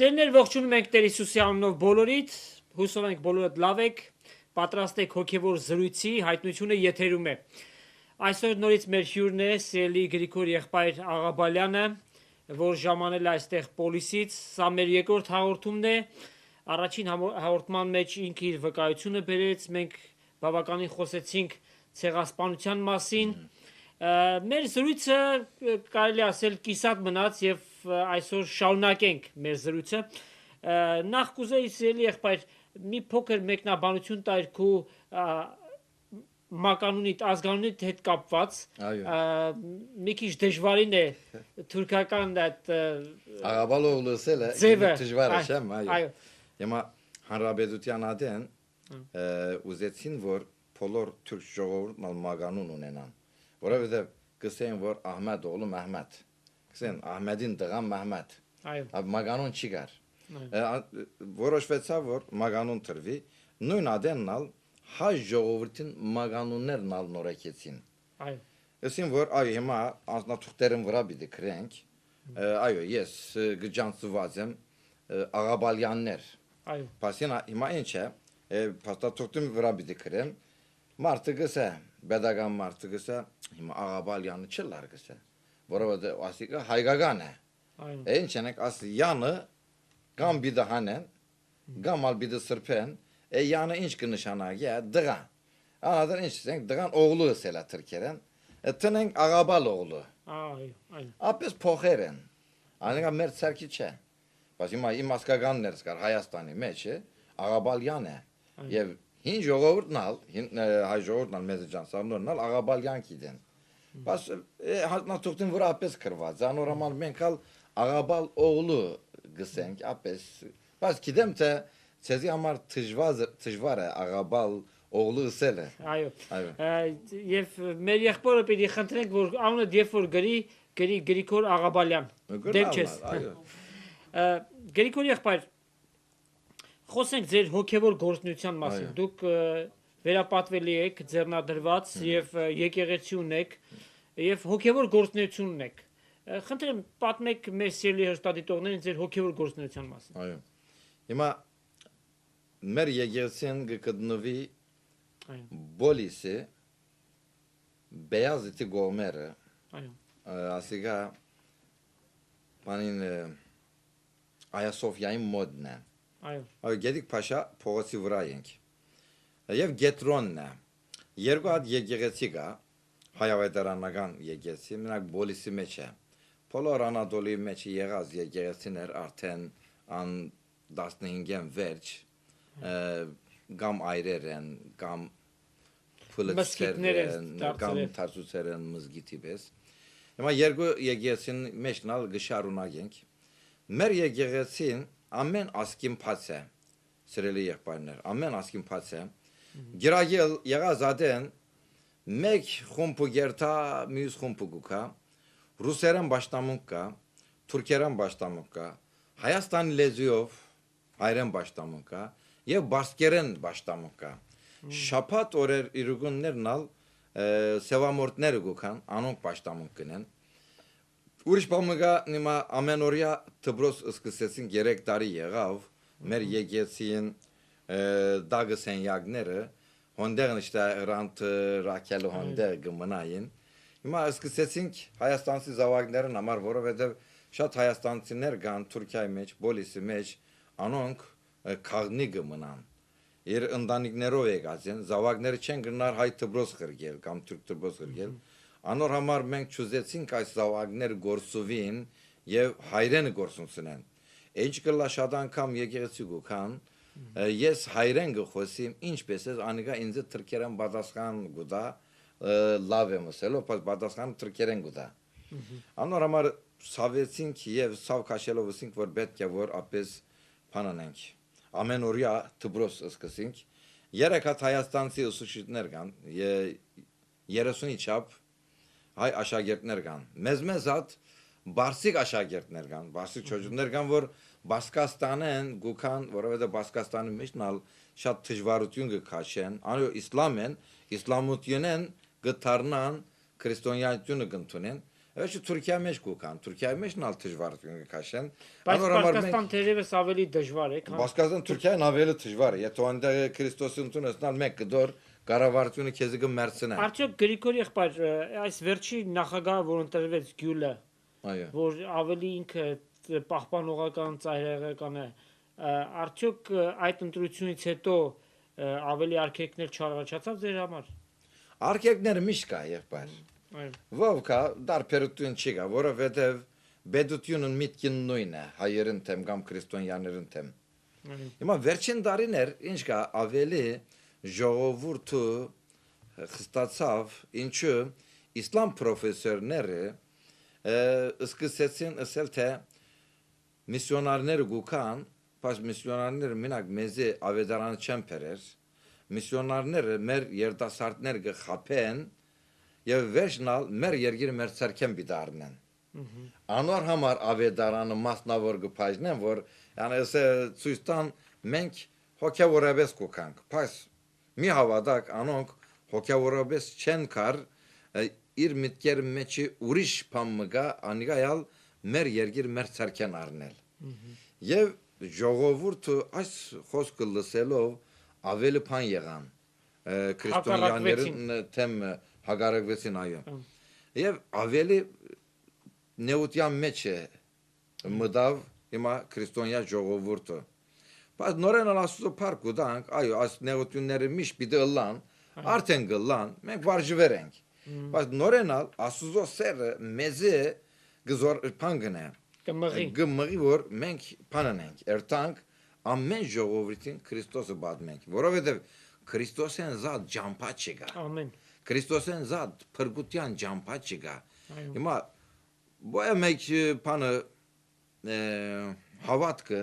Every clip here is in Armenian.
Սերներ ողջունում ենք Տեր Հիսուսի անունով բոլորիդ, հուսով ենք բոլորդ լավ եք, պատրաստ եք հոգևոր զրույցի, հայտնությունը եթերում է։ Այսօր նորից մեր հյուրն է սիրելի Գրիգոր եղբայր Աղաբալյանը, որ ժամանել է այստեղ Պոլիսից, սա մեր երկրորդ հաղորդումն է, առաջին հաղորդման մեջ ինքը իր վկայությունը բերեց, մենք բավականին խոսեցինք ցեղասպանության մասին, մեր զրույցը կարելի ասել կիսատ մնաց եւ այսօր շարունակենք մեր զրույցը նախ կուզեի սիրելի եղբայր մի փոքր մեկնաբանություն տայր քո մականունիդ ազգանունիդ հետ կապված մի քիչ դժվարին է թուրքական այդ Աղաբալօղլու սելը դժվար է շեմ այո հիմա հանրապետության ադեն ուզեցին որ բոլոր թուրք ժողովուրդը մականուն ունենան որովհետև գսեն որ Ահմեդ օղլու Մեհմեդ գսեն Ահմեդին դղան Մեհմեդ այո մականուն չի գար որոշվեցավ որ մականուն տրվի նույն ադեննալ հայ ժողովրդին մականուններն ալ նորեկեցին այո ասին որ այո հիմա անձնաթուղթերն վրա պիտի գրենք այո ես գջանցված եմ Աղաբալյաններ այո բասին հիմա ինչ է փաստաթուղթին վրա պիտի գրեմ մարդը գսե Բեդական մարդը գսե հիմա Աղաբալյանը չլար գսե որովհետև ասիկա հայկական է ինչ ենք աս յանը կամ բիդը հանեն կամ ալ բիդը սրբեն յանը ինչ կնշանակի դղա անադր ինչ ենք դղան օղլու սելա թրքերեն տնենք Աղաբալ օղլու այո ապես փոխեր են անիկա մեր ցերքի չէ բայց հիմա իմ ասկականներս կար Հայաստանի մեջ է Աղաբալյան է եւ հին ժողովուրդն ալ հայ ժողովուրդն ալ մեծջան սամնորն ալ Աղաբալյան գիտեն բայց հանրապետության վրա ապես գրված անորոման մենք ալ Աղաբալ օղլու գսենք ապես բայց գիտեմ թե ցեզի համար դժվար է Աղաբալ օղլու սելը այո եւ մեր եղբորը պիտի խնդրենք որ անունը երբ որ գրի Գրիգոր Աղաբալյան դեպ չես Գրիգոր եղբայր խոսենք ձեր հոգևոր գործունեության մասին դուք վերապատվելի եք ձեռնադրված եւ եկեղեցի ունեք եւ հոգևոր գործունեություն ունեք խնդրեմ պատմեք մեր սիրելի հրաշքադիտողներին ձեր հոգևոր գործունեության մասին այո հիմա մեր եկեղեցին գտնվի Բոլիսի Բեազիթի գոմերը այո ասիգա բանին Այա Սոֆիայի մոդն է այո գետիկ փաշա փողոցի վրա ենք եւ գետրոնն է երկու հատ եկեղեցի կա հայավետարանական եկեղեցի մենակ Բոլիսի մեջ է բոլոր Անադոլի մեջ եղած եկեղեցիներ արդեն ան 15-ին վերջ կամ այրեր են կամ փլեցներ են կամ թարսուցեր են մզգիտի պես հիմա երկու եկեղեցին մեջնալ գշարունակենք մեր եկեղեցին ամեն ասկին փաց է սիրելի եղբայրներ ամեն ասկին փաց է գիրագել եղած ադեն մեկ խումբ գերտա մյուս խումբ գուկա ռուսերեն բաշտամունք կա թուրքերեն բաշտամունք կա հայաստանի լեզուով հայերեն բաշտամունք կա եւ բասկերեն բաշտամունք կա շաբաթ օրեր իրուգուններն ալ սևամորտները գուքան անոնք բաշտամունք կնեն Ուրիշ բամգա նիմա ամենօրյա դբրոս սկսեցին 3 տարի եղավ մեր եկեցին դագսեն յագները հոնդերն իշտա ռանտ ռակել հոնդեր գմնային հիմա սկսեցինք հայաստանցի զավակներն համար որովհետև շատ հայաստանցիներ կան Թուրքիայի մեջ Բոլիսի մեջ անոնք քաղնի գմնան իր ընտանիքներով եկած են զավակները չեն գնար հայ դբրոս խրգել կամ թուրք դբրոս խրգել Անոր համար մենք ճուզեցինք այս զավակներ գործուվին եւ հայրենը գործունցնեն։ Ինչ կլա շատ անգամ եկեղեցի գուքան ես հայրեն գխոսիմ ինչպես է անիկա ինձ թրքերեն պատասխան գուտա լավ եմ ասելով բայց պատասխան թրքերեն գուտա։ Անոր համար սավեցինք եւ սավ քաշելով ասինք որ պետք է որ ապես փանանենք։ Ամեն օրյա դբրոս սկսենք։ Երեք հատ հայաստանցի ուսուցիչներ կան 30-ի չափ հայ աշակերտներ կան մեզ հատ բարսիկ աշակերտներ կան բարսիկ չոջուներ կան որ Բասկաստանեն գուքան որովհետև Բասկաստանի մեջնալ շատ դժվարություն կքաշեն անո իսլամեն իսլամությունեն գտարնան քրիստոնեությունը կընդունեն Ոչ Թուրքիա մեջ կուքան, Թուրքիայի մեջ նալ դժվարություն կաշեն։ Բայց Պարսկաստան թերևս ավելի դժվար է, քան Պարսկաստան Թուրքիան ավելի դժվար է, եթե այնտեղ Քրիստոսի ընդունեցնալ մեկ կդոր կառավարությունը քեզ կմերցնի։ Արդյոք Գրիգորի եղբայր այս վերջի նախագահը, որ ընտրվեց Գյուլը, Այո։ որ ավելի ինքը պահպանողական ծայրահեղական է, արդյոք այդ ընտրությունից հետո ավելի արգելքներ չառաջացավ ձեր համար։ Արգելքները միշտ կա, եղբայր։ Ով կա, դարբերություն չի կա, որովհետև բեդությունը միտքին նույնն է, հայերեն թեմ կամ քրիստոնյաներեն թեմ։ Հիմա վերջին տարիներ ինչ կա, ավելի ժողովուրդը խստացավ, ինչու իսլամ պրոֆեսորները սկսեցին ասել թե միսիոնարները գուքան, բայց միսիոնարները մենակ մեզի ավետարան չեն բերեր, միսիոնարները մեր երիտասարդներ կխաբեն եւ վերջնալ մեր երկիրը մեր ցերքեն բիդարնեն։ Անոր համար ավետարանը մասնավոր կփայնեն, որ անես ցույց տան մենք հոգեորապես կոկանք, բայց մի հավատակ անոնք հոգեորապես չեն կար իր միտքերի մեջ ուրիշ բան մգա անիգայալ մեր երկիր մեր ցերքեն առնել։ Եվ ժողովուրդը այս խոսքը լսելով ավելի բան եղան քրիստոնյաներն թեմ հագարակվեցին այո։ Եվ ավելի նեուտյան մեջ է մտավ հիմա քրիստոնյա ժողովուրդը։ Բայց նորեն ասում փառք ուտանք, այո, այս նեուտյունները միշտ պիտի ըլլան, արդեն գլան, մենք վարժվեր ենք։ Բայց նորեն ասուզո սերը մեզի գզոր փանգնե։ Գմղի որ մենք փանանենք, երթանք ամեն ժողովրդին Քրիստոսը բադմենք, որովհետև Քրիստոսեն զատ ջամփա չկա։ Ամեն։ Քրիստոսեն զատ փրկության ջամփա չկա։ Հիմա ոյ մեկ բանը հավատքը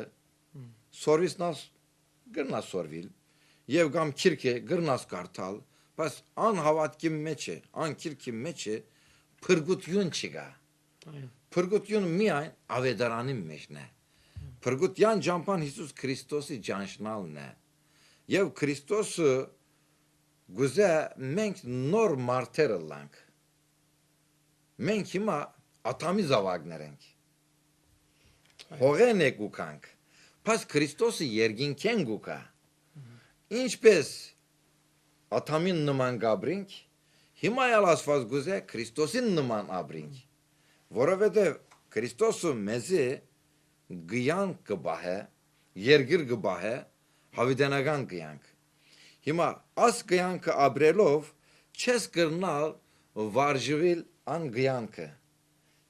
սորվիսնաս գրնաս սորվիլ եւ կամ քիրքը գրնաս կարդալ, բայց անհավատքի մեջ է, անկիրքի մեջ է փրկություն չկա։ Փրկություն միայն ավետարանի մեջն է։ Փրկության ջամփան Հիսուս Քրիստոսի ջանշնալն է։ Եվ Քրիստոսը գուզե մենք նոր մարդեր լանք։ Մենք հիմա ատամի զավակներ ենք։ Հողեն եք ուկանք։ Բայց Քրիստոսը երկինքեն գուկա։ Ինչպես ատամին նման գաբրինք, հիմա ալ ասված գուզե Քրիստոսին նման աբրինք։ Որովհետև Քրիստոսը մեզի գյանք կբահե, երգիր կբահե, հավիտենական գյանք։ Հիմա աս գյանքը աբրելով չես կրնալ վարժվել ան գյանքը։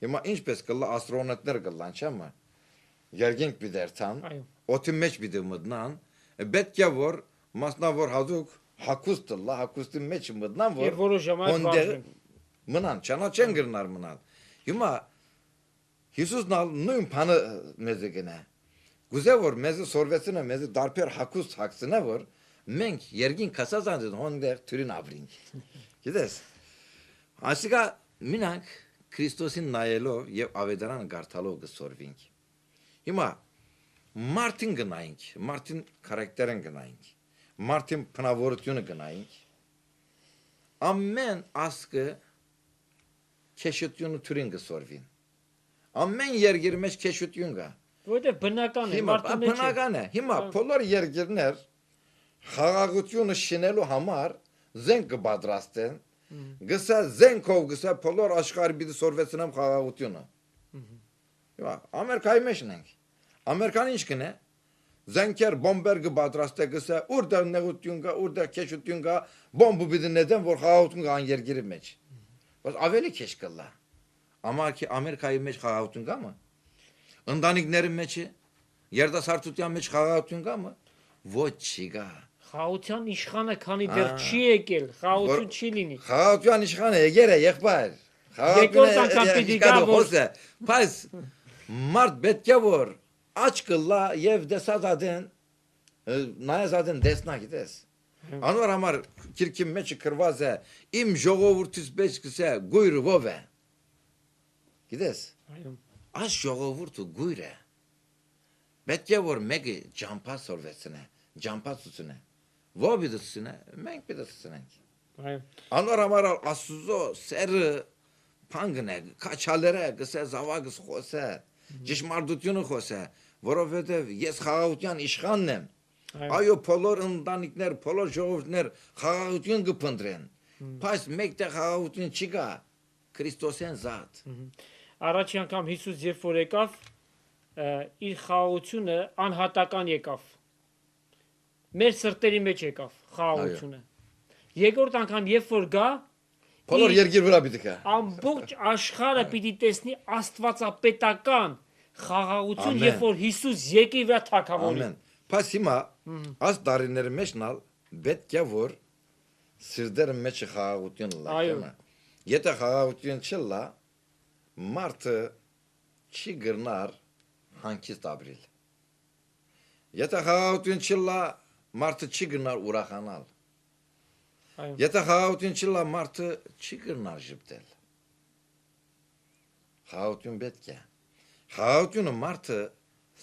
Հիմա ինչպես կլա աստրոնավտներ կլան, չեմը, երգինք բիդերցան, օթի մեջ բիդը մդնան, պետք է որ մասնավոր հազուկ հակուստ լա, հակուստի մեջ մդնան, որ որոշ ժամանակ վարժվեն։ Մնան, չանա չեն գրնար մնալ։ Հիմա Հիսուսն ալ նույն բանը մեզի գնա։ Գուզե որ մեզի սորվեցնը մեզի դարբեր հակուստ հակցնա որ մենք երգին կասազանձն հոնդեր թուրին աբրինք։ Գիտես։ Ասիկա մինանք Քրիստոսին նայելով եւ ավետարան գարտալով կսորվինք։ Հիմա Մարտին գնայինք, Մարտին քարակտերեն գնայինք, Մարտին փնավորությունը գնայինք։ Ամեն ասկը քեշությունը թուրին կսորվին։ Ամեն երգիր մեջ քեշություն կա։ Որտե բնական է, մարդու մեջ է։ Բնական է։ Հիմա բոլոր երգիրներ խաղաղությունը շինելու համար զենք կպատրաստեն, գսա զենքով գսա բոլոր աշխարհի պիտի սորվեցնեմ խաղաղությունը։ Հիմա Ամերիկայի մեջն ենք։ Ամերիկան ինչ կնե։ Զենքեր բոմբեր կպատրաստե գսա ուր նեղություն կա, ուր քեշություն կա, բոմբը պիտի նետեն, որ խաղաղություն կա ան երգիրի մեջ։ Բայց ավելի քեշ կլա։ Ամերիկայի մեջ խաղաղություն կա մը։ Ընտանիքների մեջ է, երիտասարդության մեջ խաղաղություն կա մը։ Ոչ չի գա։ Խաղաղության իշխանը քանի դեռ չի եկել, խաղաղություն չի լինի։ Խաղաղության իշխանը եկել է, եղբայր։ Երկրորդ անգամ պիտի գա, որ բայց մարդ պետք է որ աչքը լա եւ դեսածադեն նայածադեն դեսնա գիտես։ Անոր համար քիրքի մեջ կրված է իմ ժողովուրդից պես կսե գույրը ով է։ Գիտես։ Այս ժողովուրդը գույր է։ Պետք է որ մեկը ջամփա սորվեցնե, ջամփա ցուցնե։ Ո՞վ դասնե, մենք դասնենք։ Անոր համար ասուզո սերը փանգն է, քաչալերը, գսե զավակս խոսե, ճշմարտությունը խոսե, որովհետև ես խաղաղության իշխանն եմ։ Այո, բոլոր ընտանիքներ, բոլոր ժողովուրդներ խաղաղություն կփնտրեն։ Բայց մեկտեղ խաղաղություն չկա, Քրիստոսեն զատ։ Առաջի անգամ Հիսուս երբ որ եկավ, իր խաղաղությունը անհատական եկավ։ Մեր սրտերի մեջ եկավ խաղաղությունը։ Երկրորդ անգամ երբ որ գա, բոլոր երկիր վրա պիտի գա։ Ամբողջ աշխարհը պիտի տեսնի աստվածապետական խաղաղություն, երբ որ Հիսուս եկի վրա թագավորի։ Ամեն։ Բայց հիմա այս դարիների մեջնալ պետք է որ սիրտերը մեջ խաղաղություն լա։ Եթե խաղաղություն չլա, մարդը չի գրնար հանգիստ ապրել։ Եթե խաղաղություն չլա, մարդը չի գրնար ուրախանալ։ Եթե խաղաղություն չլա, մարդը չի գրնար ժպտել։ Խաղաղություն պետք է։ Խաղաղությունը մարդը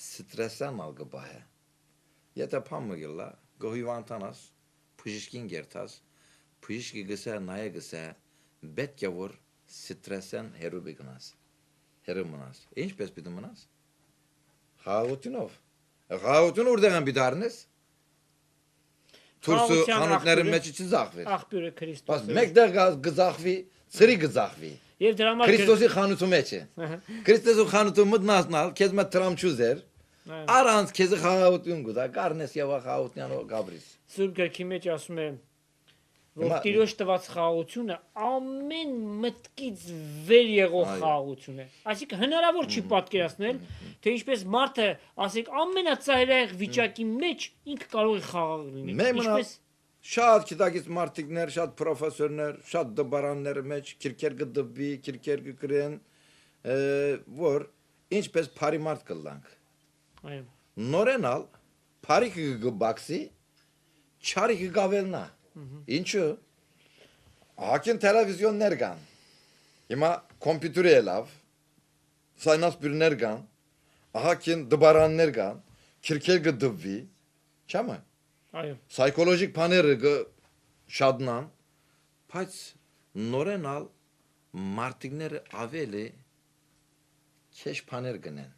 ստրեսանալ կբահե։ Եթե փամը գլա, գոհիվանտանաս, փուժիշկին գերտաս, փուժիշկի գսե նայե գսե, պետք է որ ստրեսան հերու բգնաս։ Հերու մնաս։ Ինչպես պիտի մնաս։ Խաղաղությունով։ Խաղաղությունը որտեղ են բիդարնես։ Թուրսը խանութների մեջ չզախվի։ Աղբյուրը Քրիստոս։ Բայց մեկտեղ գզախվի, ծրի գզախվի։ Եվ դրա համար Քրիստոսի խանութու մեջ է։ Քրիստոսի խանութու մտնասնալ, քեզ մտ տրամչուզեր։ Առանց քեզ խաղաղություն գուտա, կարնես եւ խաղաղությանով գաբրիս։ Սուրբ գրքի մեջ ասում է, որ Տիրոջ տված խաղաղությունը ամեն մտքից վեր եղող խաղաղություն է։ Այսինքն հնարավոր չի պատկերացնել, թե ինչպես մարդը, ասենք, ամենածայրահեղ վիճակի մեջ ինքը կարող է խաղաղ լինել։ Ինչպես շատ գիտակից մարդիկներ, շատ պրոֆեսորներ, շատ դպարաններ մեջ քիրքեր կդբի, քիրքեր կգրեն, որ ինչպես բարի մարդ կլանք։ Այո։ Նորենալ բարիքը կբաքսի, չարիքը գավելնա։ Ինչու՞։ Ահագին տելևիզիոններ կան։ Հիմա կոմպյուտերը լավ, սայնասպիրներ կան, ահագին դպարաններ կան, քիրքեր կդբի, չամը։ Այո։ Պսիխոլոգիկ բաները շադնան, բայց նորենալ մարդիկները ավելի քեշ բաներ գնեն։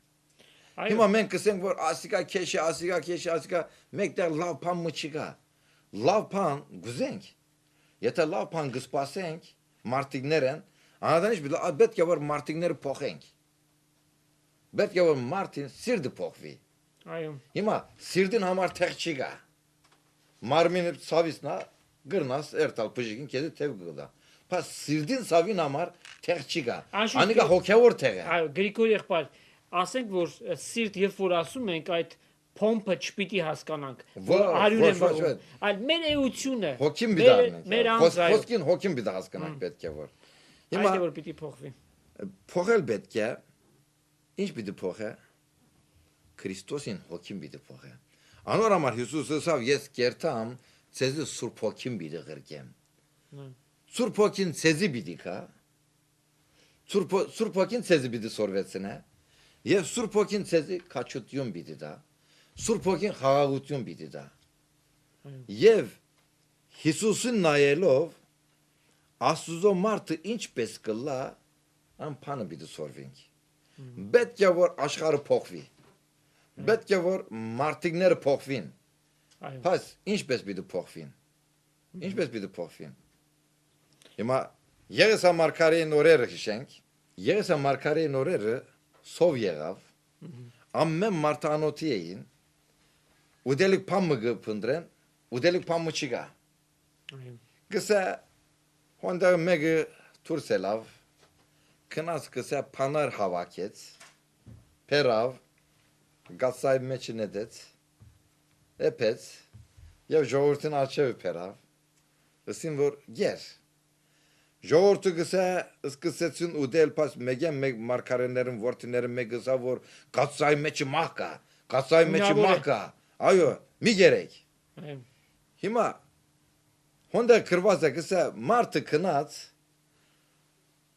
Հիմա մենք կսենք որ ասիկա քեշի, ասիկա քեշի, ասիկա մեկտեղ լավ բան չկա։ Լավ բան գուզենք։ Եթե լավ բան գսպասենք մարդիկներեն, անհատանիշ պետք է որ մարդիկները փոխենք։ Պետք է որ մարդին սիրտը փոխվի։ Այո։ Հիմա սիրտին համար թեղ չկա։ Մարմինը ցավիսնա գրնաս երթալ բժիշկին քեզ թև գուտա։ Բայց սիրտին ցավին համար թեղ չկա։ Անիկա հոգևոր թեղ է։ Այո, Գրիգորի եղբայր, ասենք որ սիրտ երբ որ ասում ենք այդ փոմփը չպիտի հասկանանք, որ արյուն է բռնում, այլ մեր էությունը, հոգին բիդարնենք։ Մեր անձը, խոսքին հոգին բիդա հասկանանք պետք է որ։ Հիմա որ պիտի փոխվի։ Փոխել պետք է։ Ինչ պիտի փոխե։ Քրիստոսին հոգին պիտի փոխե։ Անոր համար Հիսուսը ասավ ես կերտամ, ցեզի Սուրբ Հոգին պիտի ղրկեմ։ Սուրբ Հոգին ցեզի պիտի կա։ Սուրբ Հոգին ցեզի պիտի սորվեցնե։ Եվ Սուրբ Հոգին ցեզի քաչություն պիտի տա։ Սուրբ Հոգին խաղաղություն պիտի տա։ Եվ Հիսուսին նայելով Աստուծո մարդը ինչպես կլա, անփանը պիտի սորվենք։ Պետք է որ աշխարհը փոխվի։ Պետք է որ մարդիկները փոխվին։ Բայց ինչպես պիտի փոխվին։ Ինչպես պիտի փոխվին։ Հիմա Եղեսա Մարգարեի նորերը հիշենք։ Եղեսա Մարգարեի նորերը սով եղավ։ Ամեն մարդանոթի էին։ Ուդելիկ փամը գփնդրեն, ուդելիկ փամը չկա։ Գսա հոնդա մեգը թուրսելավ։ Քնած գսա փանար հավաքեց։ Պերավ գացայ մեջ նետեց, էպեց, և ժողովրդին արջևը պերավ, ըսին որ գեր, ժողովրդը գսա սկսեցին ուդել, պաս մեգեն մեկ մարգարեներն որդիները մեկ գսա, որ գացայ մեջը մահ կա, գացայ մեջը մահ կա, այո, մի գերեք, հիմա, հոնդը կրված է գսա, մարդը կնած,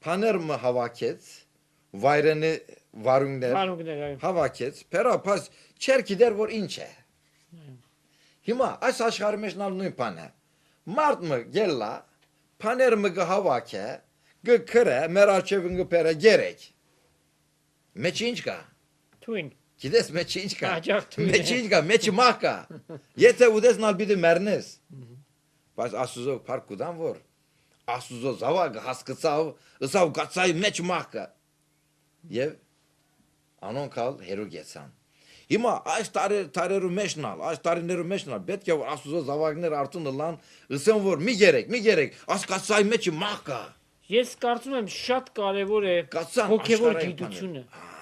պաներմը հավաքեց, վայրենի վարունգներ հավաքեց, պերապաս չեր գիտեր, որ ինչ է։ Հիմա, այս աշխարհի մեջ նույն բան է։ Մարդը գելա, պաներմը հավաք է, Գկրե մեր աչևն գբերը գերեք։ Մեջ ինչ կա։ Թույն։ Գիտես մեջ ինչ կա։ Աջախ թույն Մեջ է։ ինչ կա, մեջ մահ կա։ Եթե ուդեսնալ պիտի մեռնես։ Բայց Աստուծո փառք ուդան որ Աստուծո զավակը հասկացավ, ըսավ գացայի մեջ մահ կա։ Եվ անոնքալ հերուգեցան։ Հիմա այս տարերու մեջնալ, այս տարիներու մեջնալ պետք է որ Աստուծո զավակներ արդյունը լան, ըսեն որ մի գերեք, ասկացայի մեջը մահ կա։ Ես կարծում եմ շատ կարևոր է Կացան հոգևոր աշխարհային գիտությունը։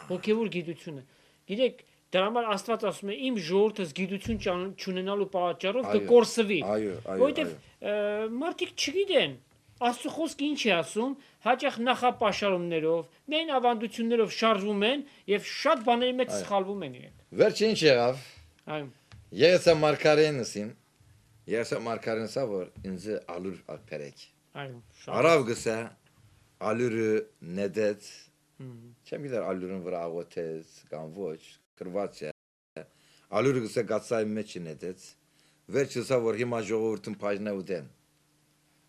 Հոգևոր գիտությունը։ Գիտեք, դրա համար Աստված ասում է իմ ժողովուրդս գիտություն չունենալու պատճառով կկորսվի։ Որովհետև մարդիկ չգիտեն Աստծո խոսքը ինչ է ասում, հաճախ նախապաշարումներով, նույն ավանդություններով շարժվում են եւ շատ բաների մեջ սխալվում են իրենք։ Վերջին ինչ եղավ։ Այո։ Եսա Մարկարենսա որ ինձ ալուր ալպերեք։ Այո։ Արավ գսա ալուրը նեդեց։ Չեմ գիտեր ալուրն վրա աղոթեց կամ ոչ, կրված է։ Ալուրը գսա գացայի մեջ նեդեց։ Վերջսա որ հիմա ժողովուրդն բաժնա ուտեն։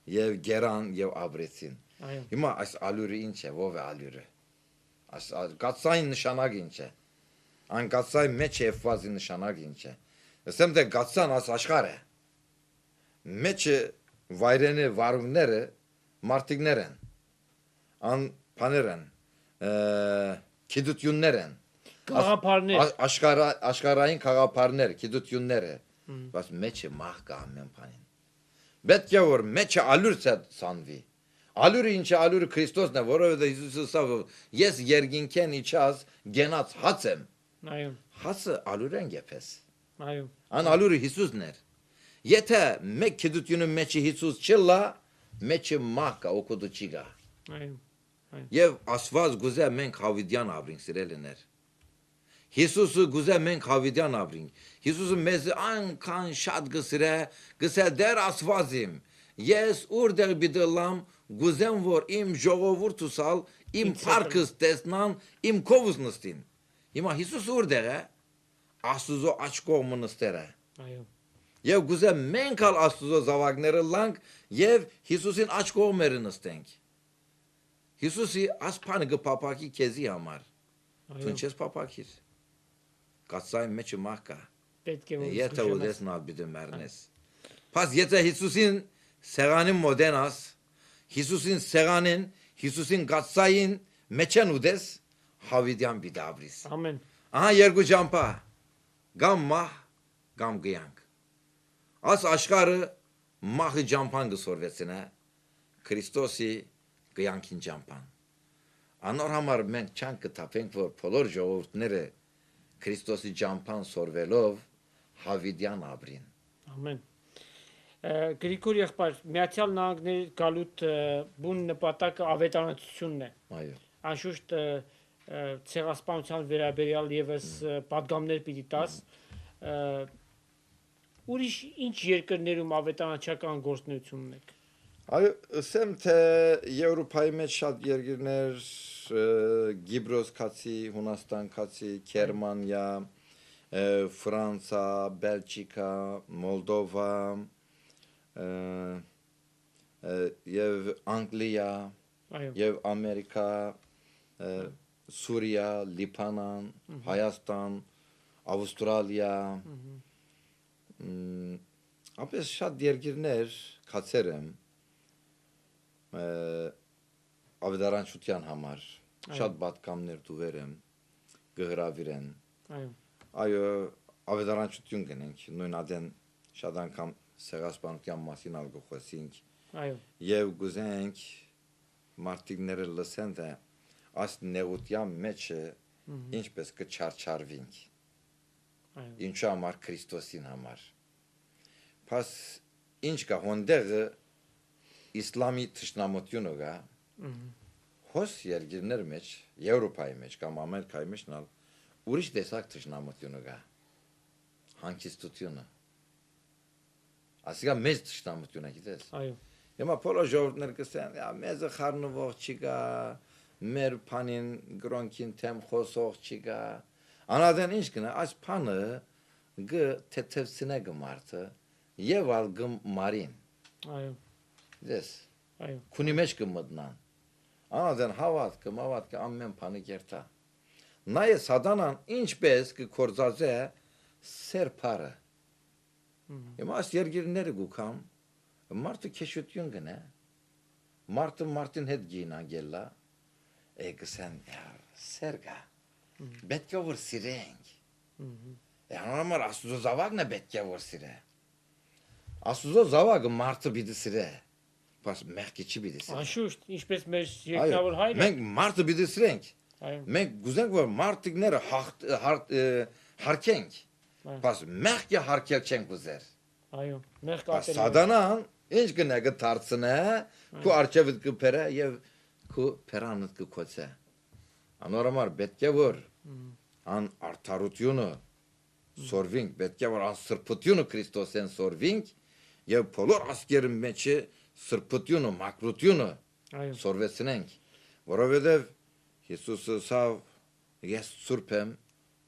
Եվ գերան եւ ապրեցին։ Հիմա այս ալուրը ինչ է, ով է ալուրը։ Այս գացային նշանակը ինչ է։ Ան գացայի մեջ եփվածի նշանակը ինչ է։ Ասեմ թե գացան աս աշխարհը։ Մեջը վայրենի վարունները մարտիկներ են։ Ան բաներ են։ Գիտություններ են։ Խաղապարներ։ Աշխարհային խաղապարներ, գիտությունները։ Բայց մեջը մահ կա ամեն բանին։ Պետք է որ մեջը ալուր ցանվի։ Ալուրը ինչ է, ալուրը Քրիստոսն է, որովհետեւ Հիսուսը ասավ ես երկինքեն իջած գենաց հաց եմ։ Այո։ Հացը ալուրեն գեփես։ Այո։ Ան ալուրը Հիսուսն էր։ Եթե մեկ գիտությունը մեջը Հիսուս չլա, մեջը մահ կա, օկոդու չի գա։ Այո։ Եվ ասված գուզե մենք հավիդյան ապրենք սիրելիներ։ Հիսուսը գուզե մենք հավիդյան ապրենք։ Հիսուսը մեզ անքան շատ գսե դեր ասվածիմ։ Ես ուրդեղ բիդլամ գուզեմ որ իմ ժողովուրդուսալ իմ փառքս տեսնան իմ կովուս նստին։ Հիմա Հիսուսը ուրդեղ է Աստուծո աչ կողմը նստեր է։ Այո։ Եվ գուզե մենք ալ Աստուծո զավակները լանք եւ Հիսուսին աչ կողմերը նստենք։ Հիսուսի ասփանը գփապակի քեզի համար։ Դու չես փապակիր։ Կացային մեջը մահ կա։ Պետք է որ Եթե ուդեսնալ բիդը մեռնես։ Պաս եթե Հիսուսին սեղանին մոդենաս, Հիսուսին սեղանին, Հիսուսին կացային մեջեն ուդես, հավիդյան բիդը ապրիս։ Ամեն։ Ահա երկու ճամփա, գամ մահ, գամ գյանք։ Աս աշխարհը մահի ճամփան գսորվեցին է, Քրիստոսի գյանքին ճամփան։ Անոր համար մենք չանք կտապենք, որ բոլոր ժողովուրդները Քրիստոսի ճամփան սորվելով հավիդյան ապրին։ Ամեն։ Գրիգոր եղբայր, Միացյալ Նահանգների գալուտ բուն նպատակը ավետարանությունն է։ Այո։ Անշուշտ ցեղասպանության վերաբերյալ եւս պատգամներ պիտի տաս։ Ուրիշ ինչ երկրներում ավետարանչական գործունեություն ունեք։ Այո, ասեմ թե Եվրոպայի մեջ շատ երկրներ Գիբրոս կացի, Հունաստան կացի, Գերմանիա, Ֆրանսա, Բելգիկա, Մոլդովա, եւ Անգլիա, եւ Ամերիկա, Սուրիա, Լիբանան, Հայաստան, Ավստրալիա, ապես շատ երկրներ կացեր եմ ավետարանչության համար շատ պատկամներ դուվեր եմ գհրավիրեն այո ավետարանչություն գնենք նույն ադեն շատ անգամ ցեղասպանության մասին ալգոխոսինք այո եւ գուզենք մարտիկները լսեն թե աս նեղության մեջը ինչպես կչարչարվինք այո ինչու համար Քրիստոսին համար Պաս ինչ կա հոնդեղը իսլամի թշնամությունը գա հոս երկրներ մեջ Եվրոպայի մեջ կամ Ամերիկայի մեջ նալ ուրիշ տեսակ թշնամությունը գա հանգստությունը ասիկա մեծ թշնամությունը գիտես այո հիմա բոլոր ժողովուրդները կսեն մեզը խառնվող չի գա մեր փանին գրոնքին թեմ խոսող չի գա անադեն ինչ կնա այս փանը գ թեթևցնե գմարտը եւ ալգմ մարին այո Դես այո քունի մեջ կմտնան Անադեն հավատքը ամեն բանը կերտա։ Նայե սատանան ինչպես կկործածե սերփարը։ Հիմա այս երկիրները գուքամ, մարդը քեշություն գնա, մարդին հետ գինա գելա, էգսեն սերգա, պետք է որ սիրենք։ Անորմալ Աստուծո զավակն է պետք է որ սիրե։ Աստուծո զավակը մարդը պիտի սիրե, բայց մեղքի չի պիտի սիրե։ Անշուշտ, ինչպես մեր երկրավոր հայրը։ Մենք մարդը պիտի սիրենք։ Մենք գուզենք որ մարդիկները հարկենք, բայց մեղքը հարկել չենք ուզեր։ Այո, մեղք կատել։ Սատանան ինչ կնա կդարձնե, քո արջևդ կփերե եւ քո փերանդ կկոչե։ Անորմալ պետք է որ ան արդարությունը սորվինք, պետք է որ ան սրբությունը Քրիստոսեն սորվինք եւ բոլոր ասկերի մեջ սրբությունը, մաքրությունը սորվեցնենք, որովհետեւ Հիսուսը ասավ ես սուրբ եմ,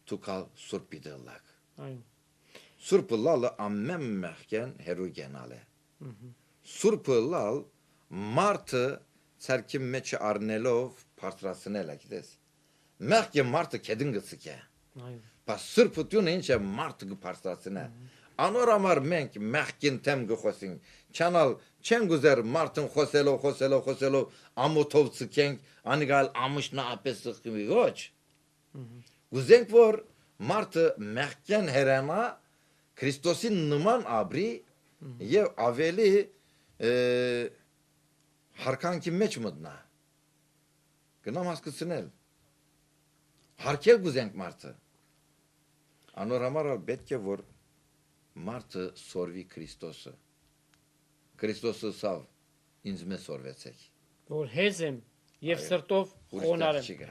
դու կալ սուրբ դիլակ։ Այո։ Սուրբը լալը ամեն մեղքեն հերու գենալ է։ Սուրբը լալ մարդը ցերքի մեջ առնելով բարձրացնել է, գիտես։ Մեղքը մարդը կեդին գցիկե։ Այո։ Բայց սրբությունը ինչ է մարդը կբարձրացնե։ Անորամար մենք մեղքին թեմ գխոսենք։ Չանալ չեն գուզեր մարդն խոսելով ամոթով ցկենք, անիկալ ամշնապես սխմի ոչ։ Գուզենք որ մարդը մեղքեն հերանա Քրիստոսին նման ապրի եւ ավելի հարկանքի մեջ մտնա։ Գնամ հասկացնել։ Հարկել գուզենք մարդը։ Անորամար պետք է որ մարդը սորվի Քրիստոսը։ Քրիստոսը սավ ինձ մեզ սորվեցեք։ Որ հեզ եմ եւ սրտով խոնար եմ։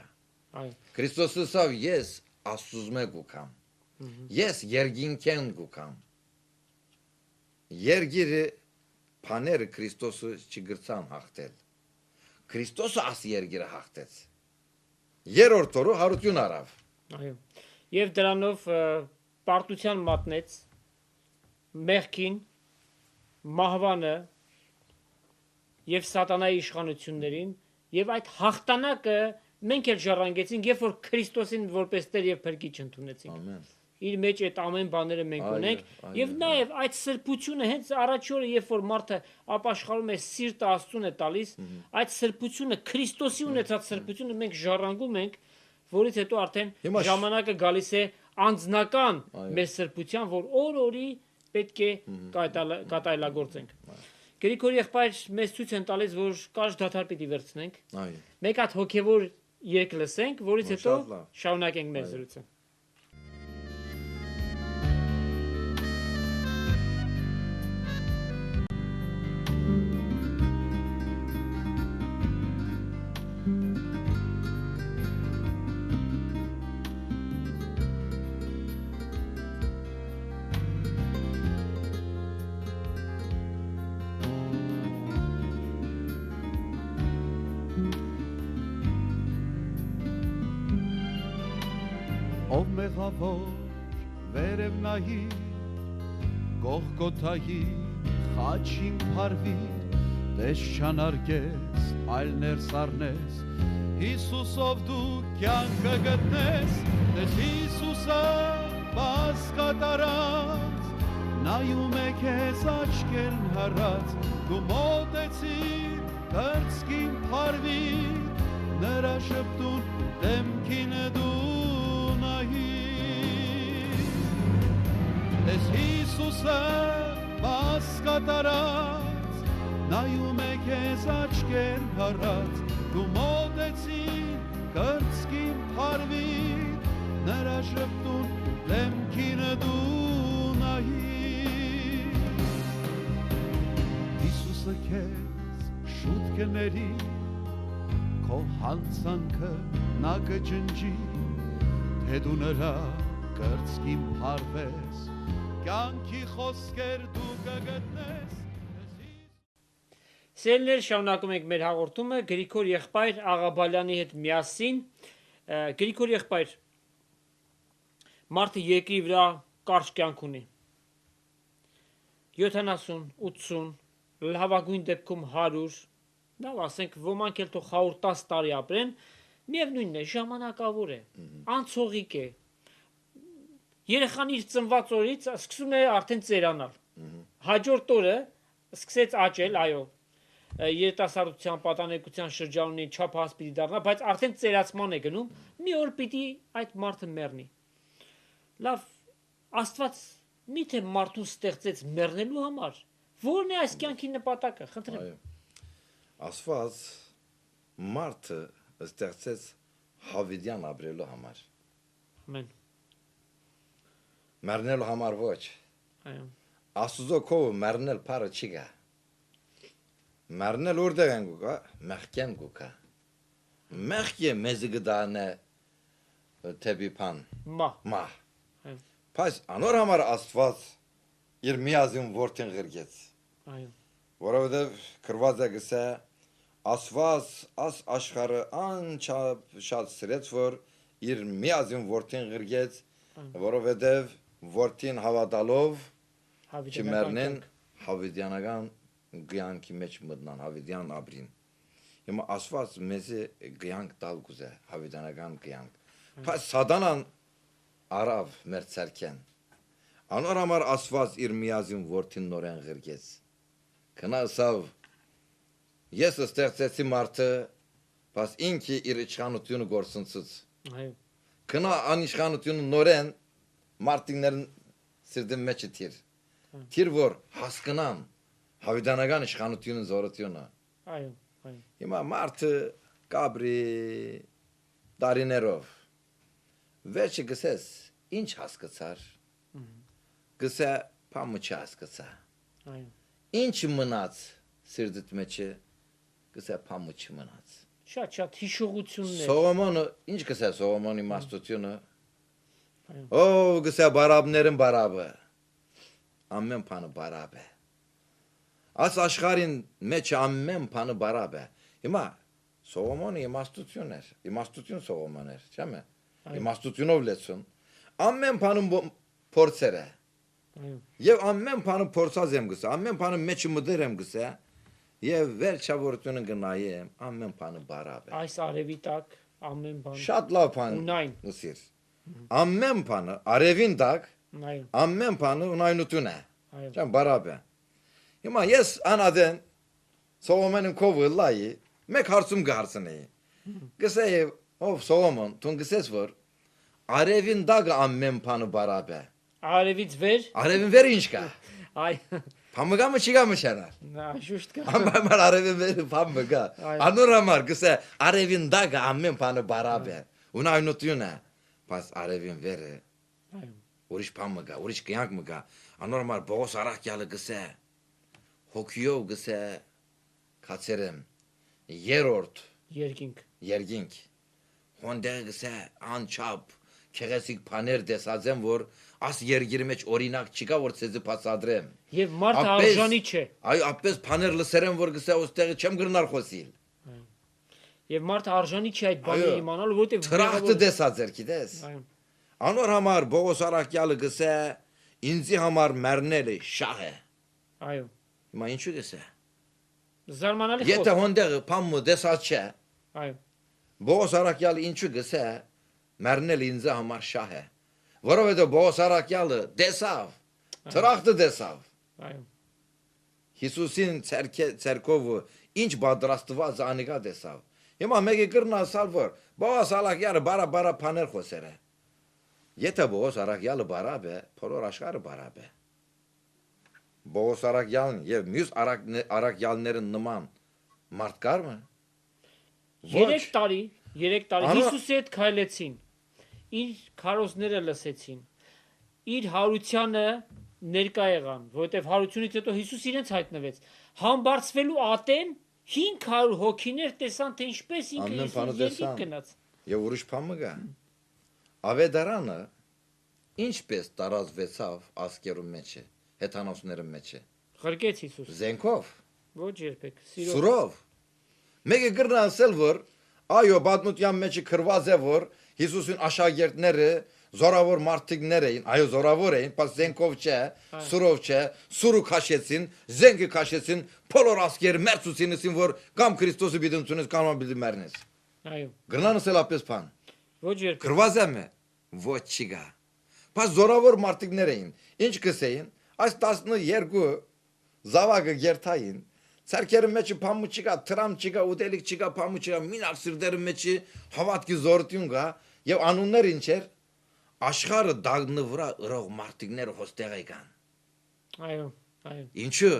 Այո։ Քրիստոսը սավ ես Աստուծո գուքամ։ Ես երգինքեն գուքամ։ Երգիրը բաները Քրիստոսը չգրցան հաղթել։ Քրիստոսը աս երգիրը հաղթեց։ Երրորդ օրը հարություն արավ։ Այո։ Եվ դրանով պարտության մատնեց մեղքին, մահվանը եւ սատանայի իշխանություններին եւ այդ հաղթանակը մենք էլ ժառանգեցինք, երբ որ Քրիստոսին որպես Տեր եւ Փրկիչ ընդունեցինք։ Ամեն։ Իր մեջ այդ ամեն բաները մենք ունենք եւ նաեւ այդ սրբությունը հենց առաջ օրը երբ որ մարդը ապաշխարում է սիրտը Աստծուն է տալիս, այդ սրբությունը Քրիստոսի ունեցած սրբությունը մենք ժառանգում ենք, որից հետո արդեն ժամանակը գալիս է անձնական մեր սրբության, որ օր-օրի պետք է կատարելագործենք։ Գրիգոր եղբայր մեզ ցույց են տալիս, որ կարճ դադար պիտի վերցնենք։ Մեկ հատ հոգևոր երգ լսենք, որից հետո շարունակենք մեր զրույցը։ Ով մեղավոր վերև նայի, Գողգոթայի խաչին փարվի, Տես չանարգես, այլ ներս առնես, Հիսուսով դու կյանքը գտնես, Տես Հիսուսը բաց կատարած, Նայում է քեզ աչքերն հառած, Դու մոտեցիր, կրծքին փարվիր, Նրա շփտուն դեմքին դու Տես Հիսուսը բաց կատարած, նայում է քեզ աչքեր հառած, դու մոտեցիր, կրծքին փարվիր, նրա շփտուն դեմքին դու նայիր։ Հիսուսը քեզ շուտ կների, քո հանցանքը նա կջնջի, թե դու նրա կրծքին փարվես, կյանքի խոսքեր դու կգտնես։ Սիրելիներ, շարունակում ենք մեր հաղորդումը Գրիգոր եղբայր Աղաբալյանի հետ միասին։ Գրիգոր եղբայր, մարդը երկրի վրա կարճ կյանք ունի։ 70, 80, լավագույն դեպքում 100, Լավ, ասենք ոմանք էլ թող 110 տարի ապրեն, միևնույնն է, ժամանակավոր է, անցողիկ է։ Երեխան իր ծնված օրից սկսում է արդեն ծերանալ։ Հաջորդ օրը սկսեց աճել, այո, երիտասարդության պատանեկության շրջանունի չափահաս պիտի դառնա, բայց արդեն ծերացման է գնում, մի օր պիտի այդ մարդը մեռնի։ Լավ, Աստված միթե մարդուն ստեղծեց մեռնելու համար։ Ո՞րն է այս կյանքի նպատակը, խնդրեմ։ Աստված մարդը ստեղծեց հավիտյան ապրելու համար։ Ամեն։ Մեռնելու համար ոչ։ Այո։ Աստուծո կողը մեռնել փառը չի գա։ Մեռնել որտեղ են գուկա, մեղքեն գուկա։ Մեղքը մեզ գդանե թեպի փան։ Մա։ Բայց անոր համար Աստված իր միազին որդին ղրգեց։ Այո։ Որովհետև գրված է գսե Աստված աս աշխարհը անչափ շատ սիրեց, որ իր միազին որդին ղրգեց, որովհետև որդին հավատալով չմեռնեն հավիտյանական կյանքի մեջ մտնան, հավիտյան ապրին։ Հիմա Աստված մեզ կյանք տալ կուզե, հավիտյանական կյանք։ Բայց Սատանան արավ մեր ցերքեն։ Անոր համար Աստված իր միազին որդին նորեն ղրգեց։ Քնասավ ես ստեղծեցի մարդը, բայց ինքը իր իշխանությունը գործընծեց։ Այո։ Քնա անիշխանությունը նորեն մարդիկներն սիրտի մեջ թիր։ Թիր որ հասկանան հավիտյանական իշխանությունը զորությունը։ Այո, այո։ Հիմա մարդը կաբրի դարիներով վերջը գսես ինչ հասկացար։ Գսե փամը չհասկացա։ Այո։ Ինչ մնաց սիրտիդ մեջ գսե փամը չմնաց։ Շատ հիշողություններ։ Սողոմոնը ինչ գսե Սողոմոնի մաստությունը։ Օ գսե բարաբներն բարաբը։ Ամեն բանը բարաբ է։ Աս աշխարհին մեջ ամեն բանը բարաբ է։ Հիմա Սողոմոնը իմաստություն էր, իմաստություն Սողոմոն էր, չէ՞։ Իմաստությունով լեցուն։ Ամեն բանը փորձեր է։ Եվ ամեն բանը փորձած եմ գսե, ամեն բանը մեջ մտեր եմ գսե, եւ վերջավորությունը գնայեմ, ամեն բանը բարաբ է։ Այս արևի տակ ամեն բան։ Շատ լավ բան։ Ունայն։ Ուսիր։ Ամեն բանը արևին տակ Այո։ ամեն բանը ունայնություն է։ Այո։ Ճան բարաբ է։ Հիմա ես անադեն Սողոմոնին կովը լայի, մեկ հարցում կհարցնեի։ Գսեի, ով Սողոմոն, դու գսես որ արևին տակ ամեն բանը բարաբ է։ Արևից վեր։ Արևին վեր ինչ կա։ Այ։ Փամգամը չի գա մշանալ։ Շուշտ կա։ Ամեն արևին վեր փամգա։ Անոր համար գսե արևին տակ ամեն բանը բարաբ է։ Ունայնություն է։ Բայց արևին վերը Այո։ ուրիշ բան մգա, ուրիշ կյանք մգա։ Անոր համար Պողոս Արաքյալը գսե հոգիով գսե կացերեմ երրորդ երկինք հոնդեր գսե անչափ քեղեցիկ բաներ դեսածեմ որ աս երգիրի մեջ օրինակ չկա որ ցեզի բացադրեմ Եվ մարդը արժանի չէ։ Այո, ապես բաներ լսերեմ որ գսե ոստեղը չեմ գրնալ խոսիլ։ Եվ մարդը արժանի չէ այդ բանը իմանալ, որտեղ Թրախտը դեսած էր, գիտես։ Այո։ Անոր համար Պողոս Արաքյալը գսե ինձի համար մեռնելը շահ է։ Այո։ Հիմա ինչու գսե։ Զարմանալի խոսք։ Եթե հոնդեղը փամը դեսած չէ։ Այո։ Պողոս Արաքյալը ինչու գսե մեռնելը ինձի համար շահ է։ Որովհետեւ Պողոս Արաքյալը դեսավ, թրախտը դեսավ։ Այո։ Հիսուսին ցերկով ինչ պատրաստված անիկա դեսավ։ Հիմա մեկը կրնասալ որ Պողոս Արաքյալը բարա բաներ խոսեր է։ Եթե Պողոս Արաքյալը բարաբ է, բոլոր աշխարհը բարաբ է։ Պողոս Արաքյալն եւ մյուս Արաքյալները նման մարդ կարմը։ 3 տարի Հիսուսի հետ քայլեցին։ Իր քարոզները լսեցին։ Իր հարությանը ներկա եղան, որովհետեւ հարությունից հետո Հիսուս իրենց հայտնվեց։ Համբարձվելու ատեն 500 հոգիներ տեսան, թե ինչպես ինքը Հիսուսի գնաց։ Եվ ուրիշ բան մգա։ Ավետարանը ինչպես տարածվեցավ ասկերու մեջ, հեթանոսների մեջ։ Ղրկեց Հիսուս։ Զենքով։ Ոչ երբեք, սուրով։ Մեկը գրնա ասել որ այո, պատմության մեջ գրված է որ Հիսուսին աշակերտները զորավոր մարդիկներ էին, այո զորավոր էին, բայց զենքով չէ, սուրով չէ, սուրը քաշեցին, զենքը քաշեցին, բոլոր ասկերը մերցուցին, ասին որ կամ Քրիստոսը պիտի ընդունես, կամ պիտի մեռնես։ Այո։ Գրնանս էլ ապես բան։ Ոչ երբ։ Գրված է, ոչ չի գա։ Բայց զորավոր մարդիկներ էին, ինչ կսեին, այս 12 զավակը գերտային, ցերկերը մեջը փամու չկա, տրամ չկա, ուտելիք չկա, փամու չկա, մինակ սիրտերը մեջի հավատքի զորություն կա, եւ անուններ ինչ էր, աշխարհը դագնի վրա ըրող մարդիկները հոստեղ եկան։ Այո, այո։ Ինչու։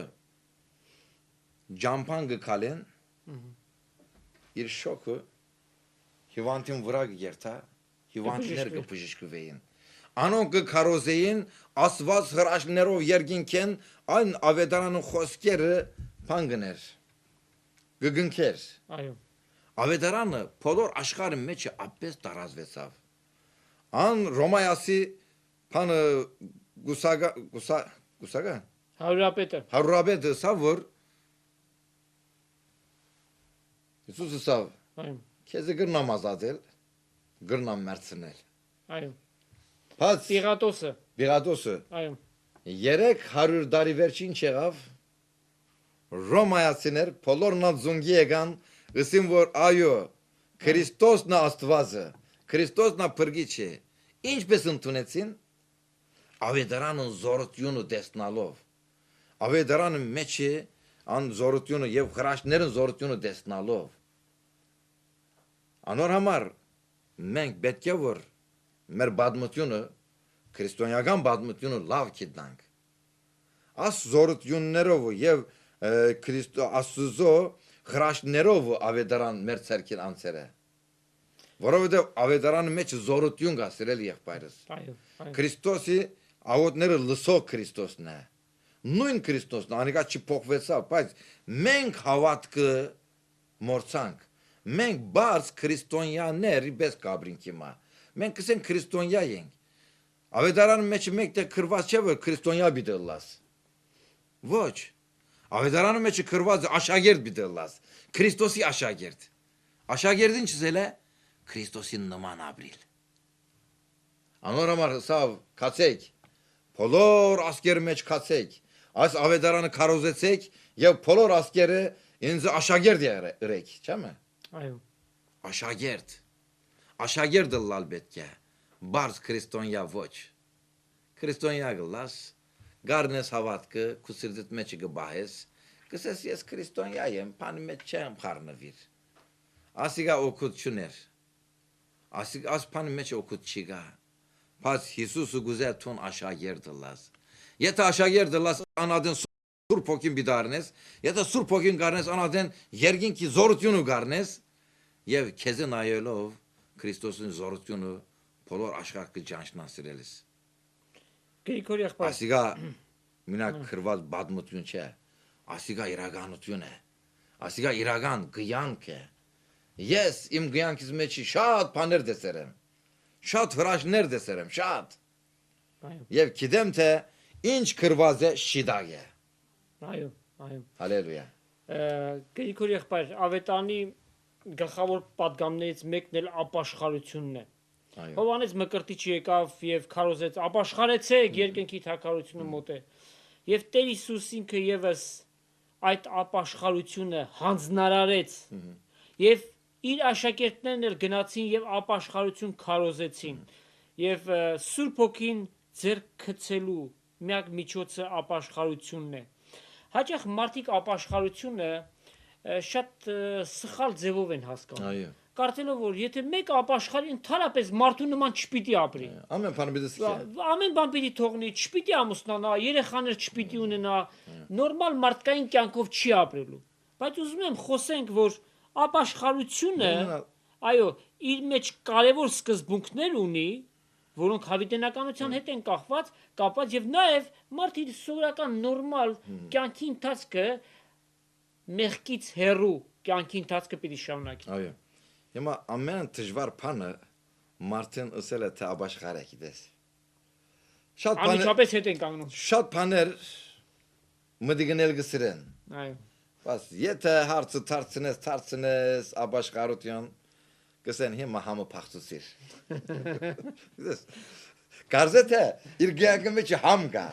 Ջամփան գկալեն, իր շոկը հիվանդին վրա գերտա, հիվանդներ կբժշկվեին։ Անոնք կքարոզեին ասված հրաշքներով երկինքեն այն ավետարանը խոսքերը փանգներ գգնքեր։ Այո։ Ավետարանը բոլոր աշխարհի մեջ ապես տարածվեցավ։ Ան Ռոմայասի փանը գուսագա հարուրապետը սա որ Հիսուսը սա այո քեզ գրնամ ազատել գրնամ մերցնել այո Բայց Պիղատոսը այո 300 տարի վերջին եղավ Ռոմայացիներ բոլորն ածունգի եկան ասին որ այո Քրիստոսն է Աստվածը Քրիստոսն է փրկիչը ինչպես ընդունեցին ավետարանը զորությունը տեսնալով ավետարանը մեջը ան զորությունը եւ հրաշքները զորությունը տեսնալով անոր համար մենք պետք է որ մեր բադմությունը քրիստոնեական բադմությունը լավ գիտնանք աս զորություններով եւ Աստծո հրաշքներով ավետարան մեր ցերքին անցերը որովհետեւ ավետարանը մեջ զորություն կա սիրել եղբայրս այո Քրիստոսի աղոտները լսող Քրիստոսն է նույն Քրիստոսն անիկա չփոխվեցավ բայց մենք հավատքը մորցանք մենք բաց քրիստոնյաների պես կաբրինք հիմա մենք կսենք քրիստոնյա ենք ավետարանը մեջ մեկտեղ քրված չէ որ քրիստոնյա պիտի լաս ոչ ավետարանը մեջ քրված աշակերտ պիտի լաս Քրիստոսի աշակերտին չսել է Քրիստոսի նման ապրիլ անոր համար սավ կացեք բոլոր ասկերը մեջ կացեք այս ավետարանը քարոզեցեք եւ բոլոր ասկերը ինձ աշակերտ եղեք չամը այո աշակերտը լալ պետք է բարձ քրիստոնյա ոչ քրիստոնյա գլաս գարնես հավատքը քուսիրդիտ մեջ գբահես կսես ես քրիստոնյա եմ բանի մեջ չեմ խառնվիր ասիգա օգուտ չուներ աս բանի մեջ օգուտ չի գա բայց Հիսուսը գուզե թուն աշակերտը լաս եթե աշակերտը լաս անադեն Սուրբ Հոգին բիդարնես եթե Սուրբ Հոգին գարնես անադեն երկինքի զորությունը գարնես եւ քեզ նայելով Քրիստոսին զորությունը բոլոր աշխարհը ջանչնասրելիս Գրիգորի եղբայր ասիգա մինակ քրված բադմություն չէ ասիգա իրականություն է ասիգա իրական գյանք է ես իմ գյանքից մեջ շատ բաներ դեսերեմ շատ հրաշքներ դեսերեմ շատ եւ գիտեմ թե ինչ քրված է շիդագ է այո հալելույա Գրիգորի եղբայր ավետանի գլխավոր պատգամներից մեկն էլ ապաշխարությունն է Հովանես Մկրտիչը եկավ եւ քարոզեց ապաշխարեցեք երկնքի թակարությունը մոտ է եւ Տեր Հիսուս ինքը եւս այդ ապաշխարությունը հանձնարարեց եւ իր աշակերտներն էլ գնացին եւ ապաշխարություն քարոզեցին եւ Սուրբ Հոգին ձեռք գցելու միակ միջոցը ապաշխարությունն է հաճախ մարդիկ ապաշխարությունը շատ սխալ ձևով են հասկանում այո Կարծելով որ եթե մեկ ապաշխարի ընդհանրապես մարդու նման չպիտի ապրի ամեն բան պիտի սկսի ամեն բան պիտի թողնի չպիտի ամուսնանա երեխաներ չպիտի ունենա նորմալ մարդկային կյանքով չի ապրելու բայց ուզում եմ խոսենք որ ապաշխարությունը այո իր մեջ կարևոր սկզբունքներ ունի որոնք հավիտենականության հետ են կապված եւ նաեւ մարդի սովորական նորմալ կյանքի ընթացքը մեղքից հեռու կյանքի ընթացքը պիտի շարունակի այո Հիմա ամեն դժվար բանը մարդն ասել է թե ապաշխարեք դες Շատ անմիջապես հետ են կանգնում Շատ բաներ մտիգնել գսրեն այո Բայց եթե հարցը դարձնես ապաշխարություն կսեն հիմա համը փախծուցիր։ Կարծես թե իր գյանքը մեջ համ կա։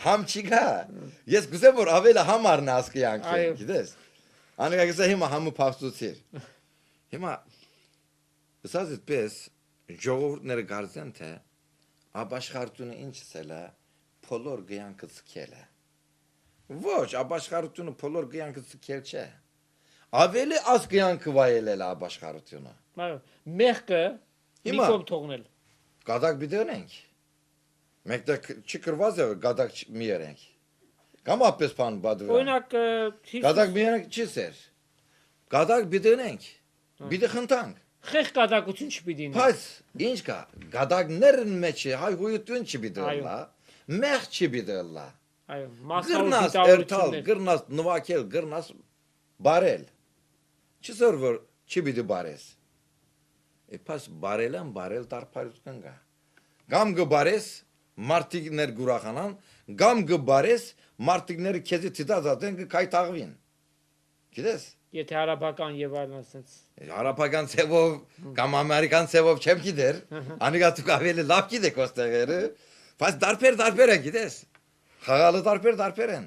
Համ չի գա։ Ես գուցե որ ավելի համարն ասկյանք, գիտես։ Անիկա գսե հիմա համը փախծուցիր։ Հիմա ասած այդպես ժողովուրդները կարծեն թե ապաշխարությունը ինչս է, բոլոր գյանքը ցկել է։ Ոչ, ապաշխարությունը բոլոր գյանքը ցկել չէ։ Ավելի աս գյանքը վայելել է ապաշխարությունը։ Մեղքը մի կողմ թողնել։ Գադակ բիդենենք։ Մեկը չի կրված է գադակ մի երենք։ Կամ ապես բան բադվրա։ Օրինակ գադակ մի երենք չի սեր։ Գադակ բիդենենք։ Բիդե խնդանք։ Խեղ գադակություն չպիտի լինի։ Բայց ինչ կա, գադակներն մեջ հայհույթուն չպիտելա, մեղ չպիտելա։ Այո, գրնաս երթալ, գրնաս նվակել, գրնաս բարել։ Չսոր որ չպիտի բարես։ Էփաս բարելան բարել տարբերություն կա։ Գամ գբարես մարտիկներ գուրախանան, գամ գբարես մարտիկները քեզի ցիտազատեն կայտաղվին։ Գիտես։ Եթե արաբական եւ այլն ասած։ Արաբական ցևով կամ ամերիկան ցևով չեմ գիտեր, անիկա դու ավելի լավ գիտեք ոստեղերը, բայց դարբեր է գիտես։ Խաղալը դարբեր են։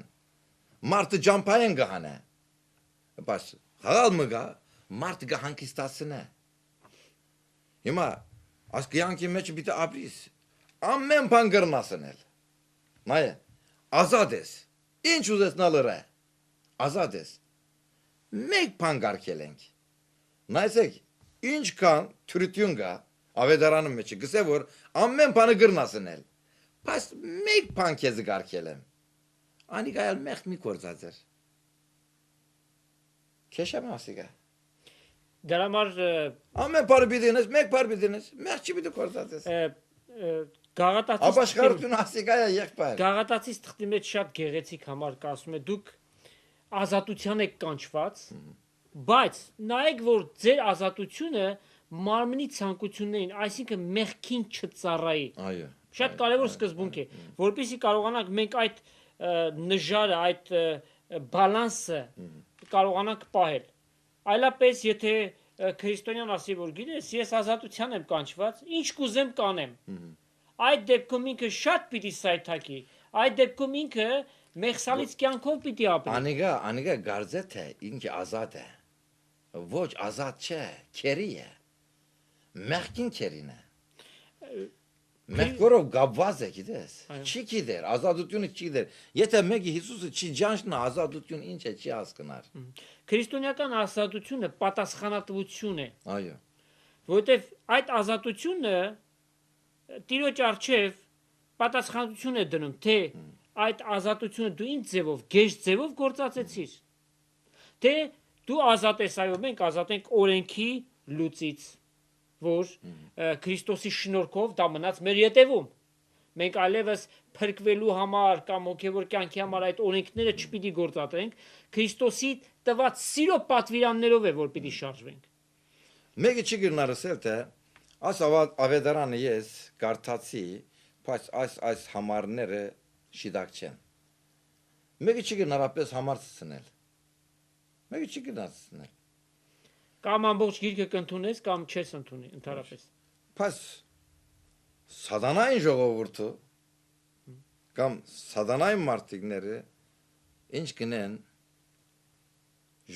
Մարտը ջամփային գահանե։ Բայց խաղալ մգա, մարտը գահանքիստացնե։ Հիմա ասկյանքի մեջ պիտի ապրիս։ Ամեն բան գրնասնել։ Նայե, ազատ ես։ Ինչ ուզեցնալ է։ Ազատ ես։ Մեկ բան գարկել ենք։ Նայեցեք, ինչքան թրություն կա ավետարանը մեջ, գսե որ ամեն բանը գրնասնել։ Բայց մեկ բան քեզ գարկել եմ։ Անիկա էլ մեղ մի կործած էր։ Քեշեմ ասիգա։ Դրա համար ամեն բանը բիդենես, մեկ բան բիդենես, մեղ չի բիդու կործած ես։ Գաղատացի ապաշխարություն ասիգա է եղբայր։ Գաղատացի թղթի մեջ շատ գեղեցիկ համար կա, ասում է դուք ազատության եք կանչված, բայց նայեք որ ձեր ազատությունը մարմնի ցանկություններին, այսինքն մեղքին չծառայի։ Այո։ Շատ կարևոր սկզբունք է, որպեսզի կարողանանք մենք այդ նժարը, այդ բալանսը կարողանանք պահել։ Այլապես եթե քրիստոնյան ասի որ գիտես, ես ազատության եմ կանչված, ինչ կուզեմ կանեմ։ Այդ դեպքում ինքը շատ պիտի սայթակի, այդ դեպքում ինքը մեղսալից կյանքով պիտի ապրի։ Անիկա գարձե թե ինքը ազատ է։ Ոչ ազատ չէ, քերի է։ Մեղքին քերին է։ Մեղքորով գաբված է գիտես։ Չի գիտեր, ազատությունը չի գիտեր։ Եթե մեկը Հիսուսը չի ջանչնա, ազատություն ինչ է, չի հասկնար։ Քրիստոնեական ազատությունը պատասխանատվություն է։ Այո։ Որովհետև այդ ազատությունը Տիրոջ արչև պատասխանատվություն է դնում, թե այդ ազատությունը դու ինչ ձևով, գեշ ձևով գործածեցիր։ Թե դու ազատ ես, այո, մենք ազատ ենք օրենքի լուծից, որ Քրիստոսի շնորհքով դա մնաց մեր ետևում։ Մենք այլևս փրկվելու համար կամ հոգևոր կյանքի համար այդ օրենքները չպիտի գործադրենք, Քրիստոսի տված սիրո պատվիրաններով է, որ պիտի շարժվենք։ Մեկը չի գնարսել թե աս ավետարանը ես կարդացի, բայց այս համարները շիդակ չեն։ Մեկը չի գնարապես համար ցցնել։ Մեկը չի գնացնել։ Կամ ամբողջ գիրքը կընդունես կամ չես ընդունի ընդհանրապես։ Բայց սատանային ժողովուրդը կամ սատանային մարդիկները ինչ կնեն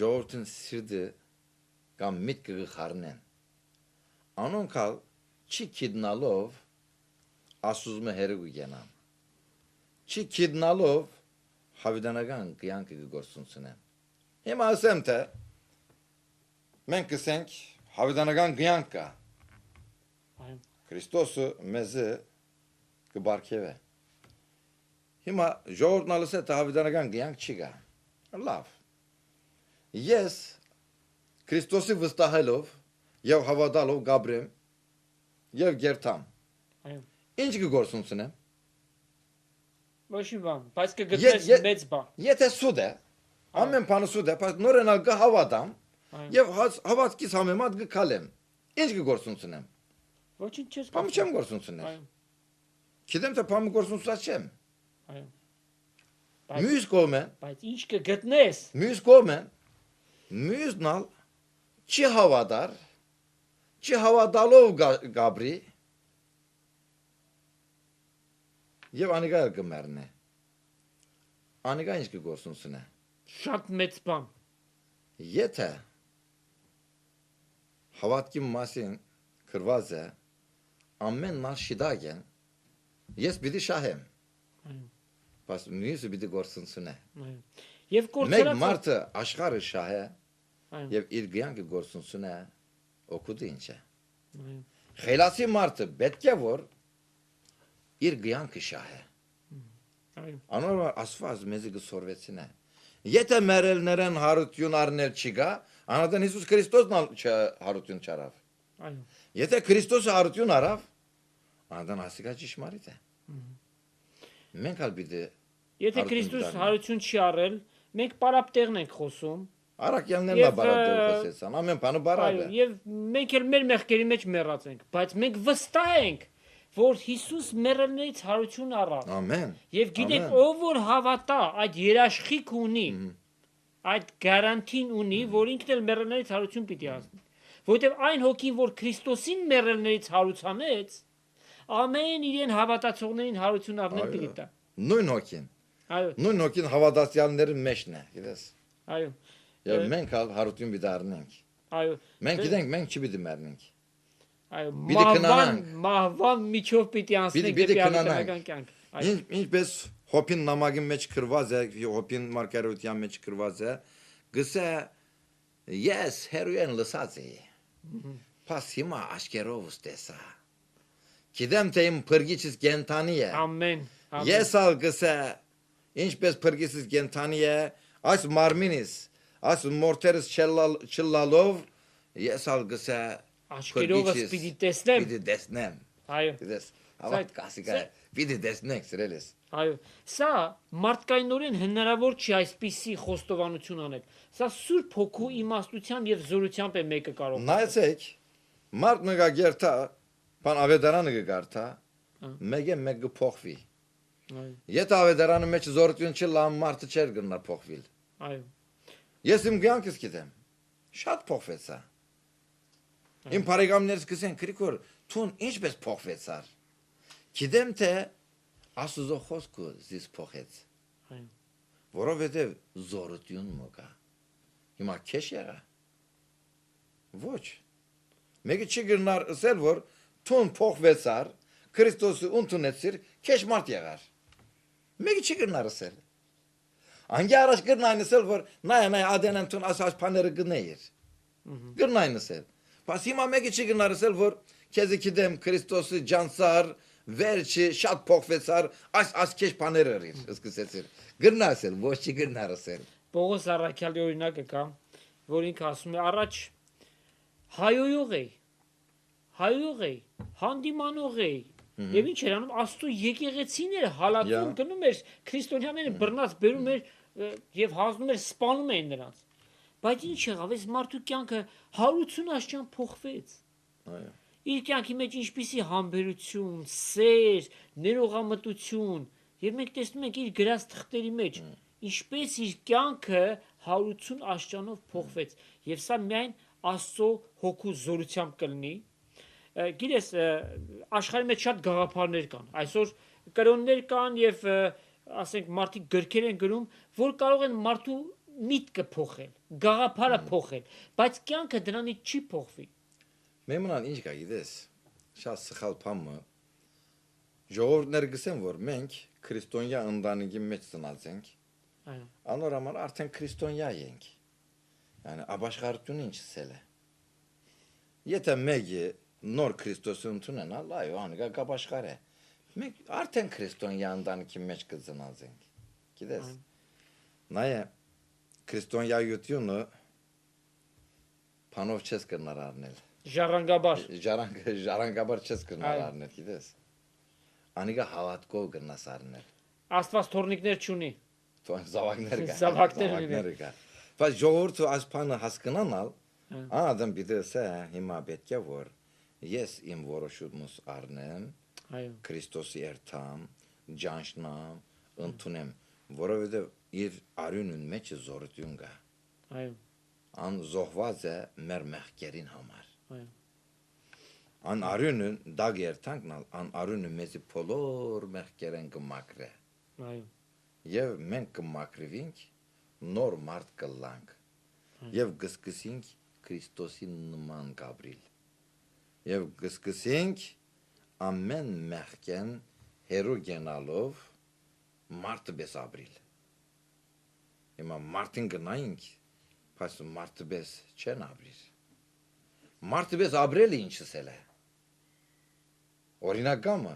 ժողովրդին սիրտը կամ միտքը գխարնեն։ Անոնքալ չի քիդնալով ասուզմը հերու գենան։ Չի քիդնալով հավիդանական կյանքը գործունցնեն։ Հիմա ասեմ թե մենք կսենք հավիդանական կյանք կա։ Քրիստոսը մեզ կբարգևե։ Հիմա ժողովուրդն ասել թե հավիդանական կյանք չի գա։ Լավ։ Ես Քրիստոսի վստահելով եւ հավատալով գաբրեմ եւ գերտամ։ Ինչ կգործունցնեմ։ Ոչ մի բան, բայց կգտնես մեծ բան։ Եթե սուդ է, ամեն բանը սուդ է, բայց նորենալ կհավատամ եւ հավատքից համեմատ կքալեմ։ Ինչ կգործունցնեմ։ Ոչինչ չես կարող։ Բամ չեմ գործունցնել։ Գիտեմ թե բամ գործունցած չեմ։ Այո։ Մյուս կողմը, բայց ինչ կգտնես։ Մյուս կողմը, մյուսնալ չի հավատար չհավատալով գաբրի եւ անիկա կմեռնե անիկա ինչ կգործունցնե Շատ մեծ բան եթե հավատքի մասին գրված է ամեն մար շիդագեն ես պիտի շահեմ բայց նույնիսկ պիտի գործունցնե Եվ մեկ մարդը աշխարհը շահե եւ իր կյանքը գործունցնե օգուտը ինչ է խելացի մարդը պետք է որ իր կյանքը շահե անոր ասված մեզի գսորվեցին է եթե մերելներն հարություն առնել չկա անադան Հիսուս Քրիստոսն հարություն չարավ եթե Քրիստոսը հարություն արավ անադան ասիկա ճշմարիտ է մենք ալ պիտի Եթե Քրիստոս հարություն չի արել մենք պարապտեղն ենք խոսում Արաքյաններն է բարապտեղ խոսեցան ամեն բանը բարապ է Եվ մենք էլ մեր մեղքերի մեջ մեռած ենք բայց մենք վստահ ենք որ Հիսուս մեռելներից հարություն առավ ամեն Եվ գիտեք ով որ հավատա այդ երաշխիք ունի այդ գարանտին ունի որ ինքն էլ մեռելներից հարություն պիտի հասնի որովհետև այն հոգին որ Քրիստոսին մեռելներից հարուցանեց ամեն իրեն հավատացողներին հարություն առնել պիտի տա նույն հոգին Այո նույն հոգին հավատացյալների մեջն է գիտես Այո եւ մենք ալ հարություն պիտի առնենք Այո մենք գիտենք մենք չպիտի մեռնենք Այո մահվան միջով պիտի անցնենք դեպի հավիտենական կյանք Ինչպես հոպին նամակի մեջ գրված է հոպին մարգարեության մեջ գրված է գսե ես հերույն լսած էի Պաս հիմա աշկերով ուստեսա Գիտեմ թե իմ փրկիչս կենթանի է Ամեն Ես ալ գսե ինչպես փրկիչս կենթանի է այս մարմինիս այս մորթերս չլալով ես ալ գսե Աշկերովս պիտի տեսնեմ Պիտի տեսնեմ Այո Գիտես ավատ կասիկա պիտի տեսնենք սրելես Այո Սա մարդկայնորեն հնարավոր չի այսպիսի խոստովանություն անել Սա Սուրբ Հոգու իմաստության եւ զորությամբ է մեկը կարող Նայեցեք մարդ մեկը գերտա բան ավետարանը կգարտա մեկ կփոխվի Եթե ավետարանը մեջ զորություն չի լամ մարդը չեր գնա փոխվիլ Այո Ես իմ կյանքս գիտեմ շատ փոխվեցա Իմ բարեկամներս գսեն Գրիգոր Թուն ինչպես փոխվեցար Գիտեմ թե Աստծո խոսքը զիս փոխեց Այո Որովհետև զորություն մոկա Հիմա քեշ եղա Ոչ Մեկը չի գնար ասել որ Թուն փոխվեցար Քրիստոսը ընդունեցիր քեշ մարդ եղար Մեկը չի գնար ասել Անգի առաջ գնային ասել որ նայ ադենան թուն ասած բաները գնեիր Գնային ասել Բայց հիմա մեկը չի գնար ասել որ քեզի գիտեմ Քրիստոսը ջանցար վերջի շատ փոխվեցար այս քեշ բաները ռիր սկսեցիր գնա ասել ոչ չի գնար ասել Պողոս Առաքյալի օրինակը կա որ ինքը ասում է առաջ հայոյող էի հանդիմանող էի Եվ ինչ էր անում Աստծո եկեղեցիները հալածում գնում էր քրիստոնյաները բռնած բերում էր եւ հանձնում էր սպանում էին նրանց Բայց ինչ եղավ այս մարդու կյանքը 180 աշճան փոխվեց Այո Իր կյանքի մեջ ինչպիսի համբերություն, սեր, ներողամտություն եւ մենք տեսնում ենք իր գրած թղթերի մեջ ինչպես իր կյանքը 180 աշճանով փոխվեց եւ սա միայն Աստծո հոգու զորությամբ կլինի Գիտես աշխարհի մեջ շատ գաղափարներ կան այսօր կրոններ կան եւ ասենք մարդիկ գրքեր են գրում որ կարող են մարդու միտքը փոխել գաղափարը փոխել բայց կյանքը դրանից չի փոխվի Մեմնան ինչ կա գիտես շատ սխալ բան ժողովուրդները գսեն որ մենք քրիստոնյա ընտանիքի մեջ ծնած ենք այո անորոման արդեն քրիստոնյա ենք yəni ապաշխարությունը ինչ ցել է Եթե մեկը նոր Քրիստոսը ընդունենալ այո անգա կապաշխար է մենք արդեն քրիստոնյա ընտանիքի մեջ կծնած ենք գիտես նայե քրիստոնյայությունը բանով չես կնար առնել ժառանգաբար չես կնար առնել գիտես անիկա հավատքով կնաս առնել Աստված թորնիկներ չունի զավակներ կա բայց ժողովուրդը այս բանը հասկանալ ադամ պիտի ասե հիմա պետք է որ ես իմ որոշումս առնեմ Քրիստոսի երթամ ջանշնամ ընդունեմ որովհետև իր արյունին մեջ զորություն կա այո ան զոհված է մեր մեղքերին համար այո An arünün dag երթանքն an arünը մեզի բոլոր մեղքերեն կմակրե։ Այո։ Եվ մենք կմակրվենք նոր մարդ կլանք։ Եվ գսկսենք Քրիստոսի նման գաբրիլ։ Եվ գսկսենք ամեն մեղքեն հերո գենալով մարդը բես ապրիլ։ Հիմա մարդին գնայինք, բայց մարդը բես չեն ապրիլ։ Մարդը բես ապրելը ինչս է։ Օրինակամը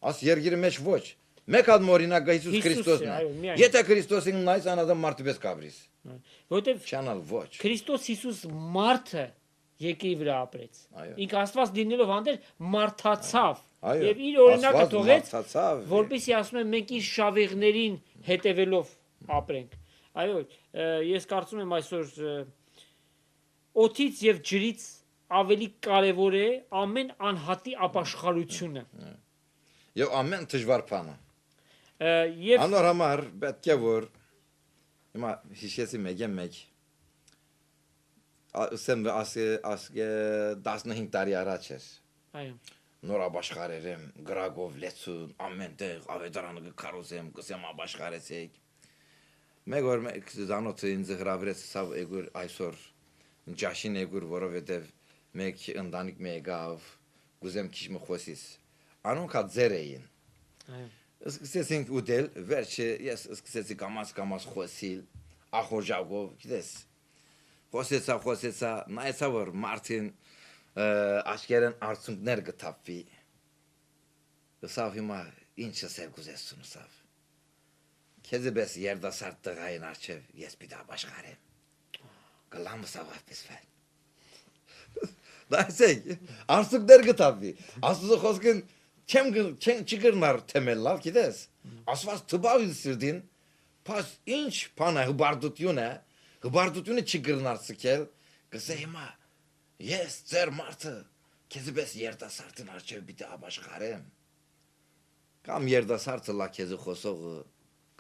աս երգիրը մեջ ոչ մեկ հատ օրինակը Հիսուս Քրիստոսն է եթե Քրիստոսին նայես անադամ մարդը պես կաբրիս որտեվ չանալ ոչ Քրիստոս Հիսուս մարդը եկի վրա ապրեց ինքը Աստված լինելով հանդեր մարդացավ եւ իր օրինակը թողեց որպեսզի ասում եմ մենք իր շավիղներին հետևելով ապրենք այո ես կարծում եմ այսօր օդից եւ ջրից ավելի կարևոր է ամեն անհատի ապաշխարությունը եւ ամեն դժվար բանը եւ անոր համար պետք է որ հիմա հիշեցի մեկ ասեմ ասկե 15 տարի առաջ էր այո նոր ապաշխարեր եմ գրագով լեցուն ամենտեղ ավետարանը կկարոզեմ կսեմ ապաշխարեցեք մեկ օր մեկ զանոթը ինձ հրավիրեց սա էգուր այսօր ջաշին էգուր որովհետեւ մեկ ընտանիք մեգավ գուզեմ քիչ մխոսիս անոնք հա ձեր էին այո սկսեցինք ուտել վերջը ես սկսեցի կամաց խոսիլ ախորժակով գիտես խոսեցա նայեցա որ Մարտին աշկերեն արցունքներ գտապի սավ հիմա ինչը սեր գուզեսուն սավ քեզբես երդասարտ տղային արչև ես պիտի ապաշխարեմ գլամը սավ ապեսվել Դասեք, արցունքներ գտապի, աստուծո խոսքին չեմ չգրնար թեմելլավ, գիտես, ասված թբավիլ սիրդին, պաս ինչ բան է, հբարդությունը չգրնար սքել, կսե հիմա, ես ձեր մարդը, քեզպես երդասարտին արջև պիտի ապաշխարեմ, կամ երդասարտը լա քեզի խոսողը,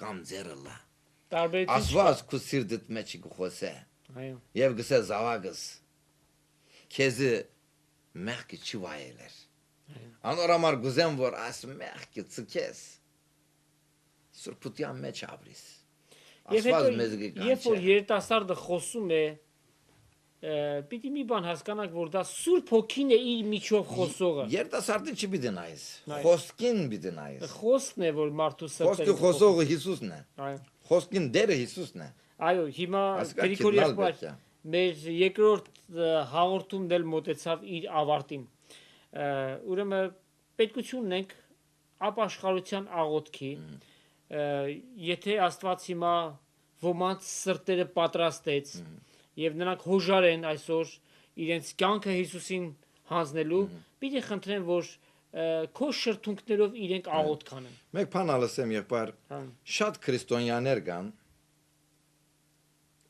կամ ձերը լա, ասված քու սիրդիտ մեջի կխոսե, և գսե զավագս, քեզի մեղքի չի վայելեր անոր համար գուզեմ որ աս մեղքի ցկես սուրբության մեջ ապրիս ասված մեզ գիքան երբ որ երիտասարդը խոսում է պիտի մի բան հասկանանք որ դա սուրբ հոգին է իր միջով խոսողը երիտասարդը չի պիտի նայես խոսքին պիտի նայես խոսքն է որ մարդու սրտը խոսողը Հիսուսն է այո խոսքին դերը Հիսուսն է այո հիմա Գրիգորի եղբայր մեր երկրորդ հաղորդումն էլ մոտեցավ իր ավարտին ուրեմն պետքություն ունենք ապաշխարության աղոթքի եթե Աստված հիմա ոմանց սրտերը պատրաստեց եւ նրանք հոժար են այսօր իրենց կյանքը Հիսուսին հանձնելու պիտի խնդրեմ որ քո շրթունքներով իրենք աղոթք անեն մեկ բան ասեմ եղբայր շատ քրիստոնյաներ կան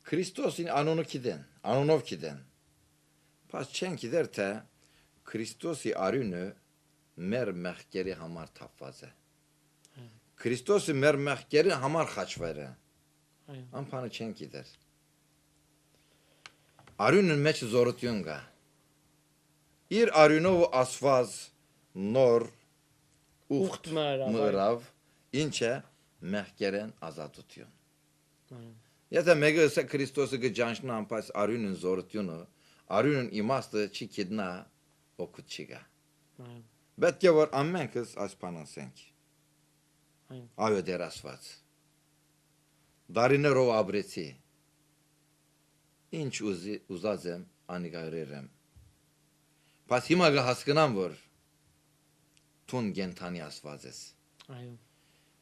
Քրիստոսին անոնով գիտեն, բայց չեն գիտեր թե Քրիստոսի արյունը մեր մեղքերի համար թափված է, Քրիստոսը մեր մեղքերի համար խաչվել է, անփանը չեն գիտեր, արյունն մեջ զորություն կա, իր արյունով ասված նոր ուխտ մըրավ, ինչ է մեղքերեն ազատություն, Եթե մեկը ասե Քրիստոսը գճանչնա ամպայս արյունն զորությունը, արյունն իմաստը չի գիտնա օգուտ չի գա։ Պետք է որ ամենքս այս բան ասենք։ Այո դեր ասված։ Դարիներով ապրեցի։ Ինչ ուզած եմ անիգայրեր եմ։ Բայց հիմա հասկանամ որ տուն գենթանի ասված ես։ Այո։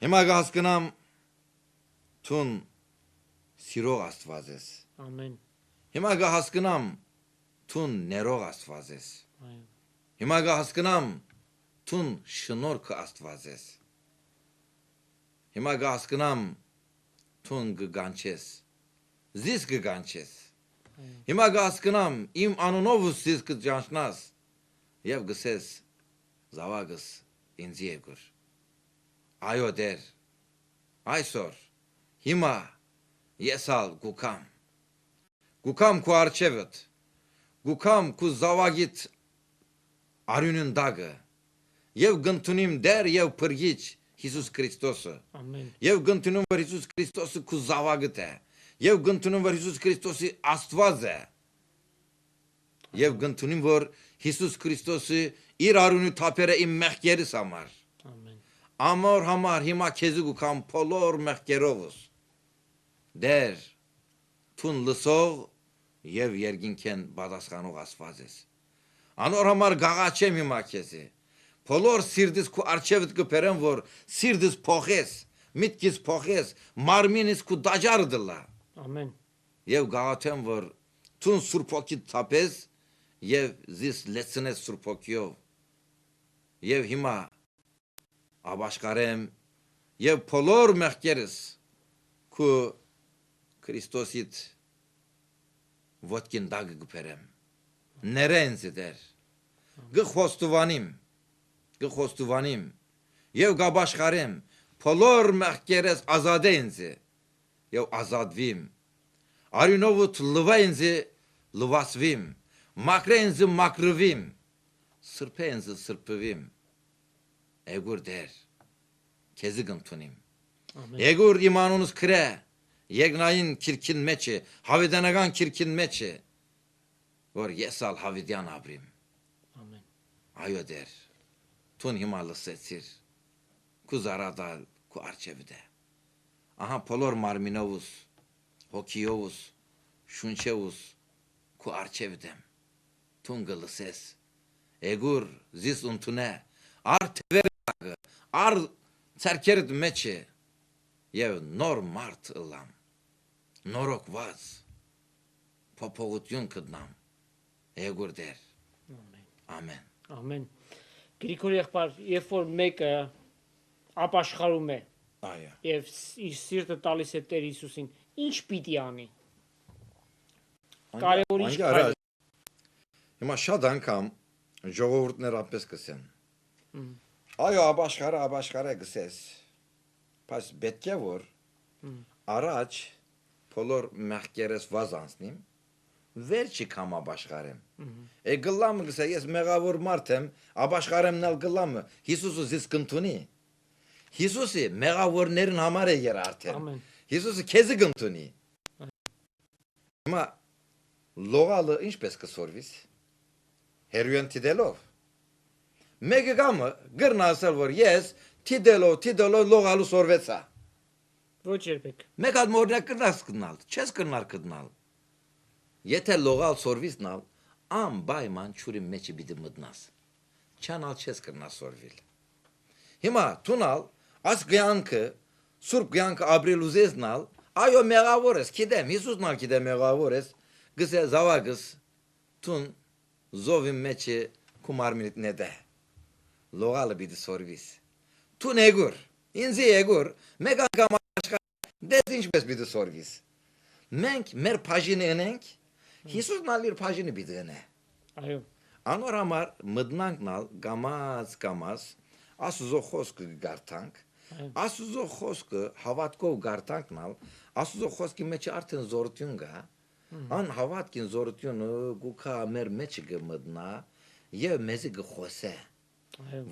Հիմա հասկանամ տուն Սիրող Աստված ես։ Ամեն։ Հիմա հասկանամ տուն ներող Աստված ես։ Այո։ Հիմա հասկանամ տուն շնորհքը Աստված ես։ Հիմա հասկանամ տուն գանչես։ Զիս գանչես։ Հիմա հասկանամ իմ անունով զիս գանչնաս եւ գսես զավագս ինձ եկուր։ Այո դեր։ Այսօր հիմա Եսալ գուկամ քու արջևդ, գուկամ քու զավագիտ արյունն դագը եւ գտնունիմ դեր եւ փրկիչ Հիսուս Քրիստոսը Ամեն։ եւ գտնուն որ Հիսուս Քրիստոսը քու զավակդ է եւ գտնուն որ Հիսուս Քրիստոսի Աստված է եւ գտնուն որ Հիսուս Քրիստոսը իր արյունի թափերը իմ մեղքերս համար Ամեն։ ամոր համար հիմա քեզու կամ փոլոր մեղքերովս դեր թուն լսող եւ երգինքեն պատասխանող Աստված ես անոր համար գաղաչեմ հիմա քեզի Բոլոր սիրտից քու արչեվդ կբերեմ որ սիրտից փոխես միտքից փոխես մարմինից քու դաջարը դլա Ամեն։ եւ գաղաթեմ որ ցուն սուրբոքի թափես եւ զիս լեցնես սուրբոքիով եւ հիմա աբաշխարեմ եւ բոլոր մեղքերս քու Քրիստոսիդ ոտքին դագ կբերեմ ներենձ դեր գխոստուվանիմ եւ գաբաշխարեմ բոլոր մեղքերս ազատե ինձ եւ ազատվիմ արյունովդ լվա ինձ լվասվիմ մակրե ինձ մակրվիմ սրբե ինձ սրբվիմ եգուր դեր քեզի գմտունիմ եգուր իմանունս քրե եգնային քիրքին մեջը հավիդանական քիրքին մեջը որ եսալ հավիդյան ապրիմ Ամեն։ այո դեր Tun հիմա լսեցիր քու զարադալ քու արչեվդե ահա բոլոր մարմինովս հոգիովս շունչևս քու արչեվդեմ Tun գլսես եգուր զիս ունտունե ար թվերագը ար ցերքերդ մեջը եւ նոր մարդ ըլամ նորոգված փոփոխություն կդնամ եգուր դեր ամեն Ամեն։ Գրիգորի եղբայր, երբ որ մեկը ապաշխարում է այո եւ իր սիրտը տալիս է Տեր Հիսուսին, ինչ պիտի անի։ Կարևորի Հիմա շատ անգամ ժողովուրդներ ապես կսեն Այո ապաշխարը գսես Բայց պետք է որ առաջ բոլոր մեղքերս վազանցնիմ Վերջի կամ ապաշխարեմ գլամը գսե ես մեղավոր մարդ եմ ապաշխարեմ նալ գլամը Հիսուսը զիս կընդունի Հիսուսը մեղավորներն համար է երարթել Ամեն։ Հիսուսը քեզի կընդունի Հիմա լողալը ինչպես կսորվիս հերույն տիդելով Մեկը գամը գրնա ասել որ ես տիդելով լողալու սորվեցա Ոչ երբեք։ Մեկ հատ մորնակ կնաս կնալ չես կնար կնալ Եթե լողալ սորվիսնալ անպայման ճուրի մեջը պիտի մտնաս Չանալ չես կնաս սորվիլ Հիմա տունալ աս գյանքը սուրբ գյանքը ապրել ուզեսնալ այո մեղավոր ես գիտեմ Հիսուսնալ գիտեմ մեղավոր ես գսե զավակս տուն զովի մեջը քու մարմինիդ նեդե լողալը պիտի սորվիս Տուն եգուր ինձի եգուր մեկ անգամ դες ինչպես պիտի սորվիս Մենք մեր բաժինը ընենք Հիսուսն ալ իր բաժինը պիտի ընե Այո Անոր համար մտնանքնալ գամած Աստուծո խոսքը գարտանք Աստուծո խոսքը հավատքով գարտանքնալ Աստուծո խոսքի մեջ արդեն զորություն կա Ան հավատքին զորությունը գուքա մեր մեջը կմտնա եւ մեզի կխոսե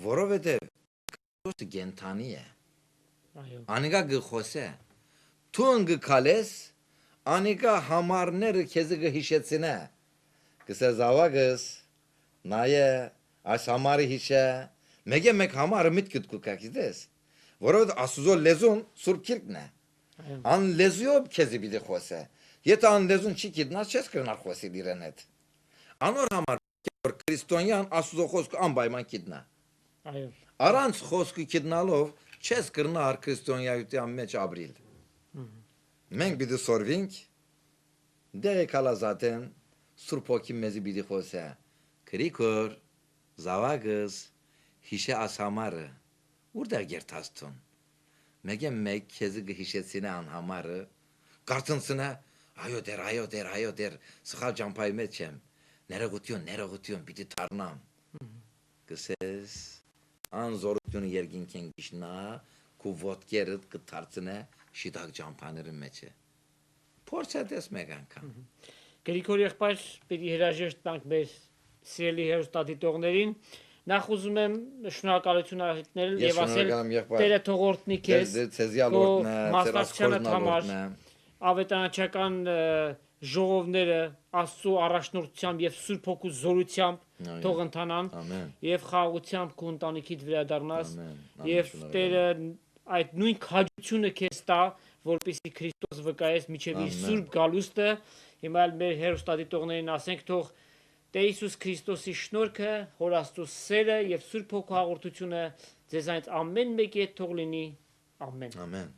Որովհետեւ Քրիստոսը գենթանի է Այո Անիկա կխոսե Տուն կքալես Անիկա համարները քեզի կհիշեցինե Կսե զավակս նայե այս համարը հիշե մեկ համարը միտքդ կուկա գիտես որովհետեւ Աստուծո լեզուն սուրբ քիրքն է Ան լեզուով քեզի պիտի խոսե Եթե ան լեզուն չի գիտնաս չես կրնար խոսել իրեն հետ Անոր համար որ քրիստոնյան Աստուծո խոսքը անպայման գիտնա Այո Առանց խոսքը գիտնալով չես կրնար քրիստոնյայության մեջ ապրիլ Մենք պիտի սորվենք դե կալազատեն Սուրբ ոգին մեզի պիտի խոսե Գրիգոր զավակս հիշե աս համարը Ուրդեղ գերտաստուն մեկ քեզի կհիշեցինե ան համարը Կարծնցնե այո դեր սխալ ճամփայի մեջ եմ ներողություն պիտի դառնամ Կսես ան զորությունը երկինքեն գիշնա քու ոտքերդ կդարձնե շիտակ ճամփաների մեջ Փորձած մեկ անգամ Գրիգորի եղբայր պիտի հրաժեշտ տանք մեր սիրելի հերոստատիտողներին, նախ ուզում եմ շնորհակալություն հայտնել Ես եւ ասել շնորհակալ եմ եղբայր Տերը թողորտնի քեզ Ցեզի ալորտն է, մասնակցությանդ համար է։ ավետարանչական ժողովները Աստծո առաջնորդությամբ եւ Սուրբ Հոգու զորությամբ թող ընթանան Ամեն։ եւ խաղաղությամբ քո ընտանիքիդ վերադառնաս Ամեն, եւ շնորհակալ Տերը այդ նույն քաջությունը քեզ տա, որպեսզի Քրիստոս վկայես միջև իր Ամեն։ Սուրբ գալուստը։ Հիմա էլ մեր հերոստատիտողներին ասենք թող Տեր Հիսուս Քրիստոսի շնորհքը, Հոր Աստծո սերը եւ Սուրբ Հոգու հաղորդությունը ձեզանից ամեն մեկի հետ թող լինի։ Ամեն։ Ամեն։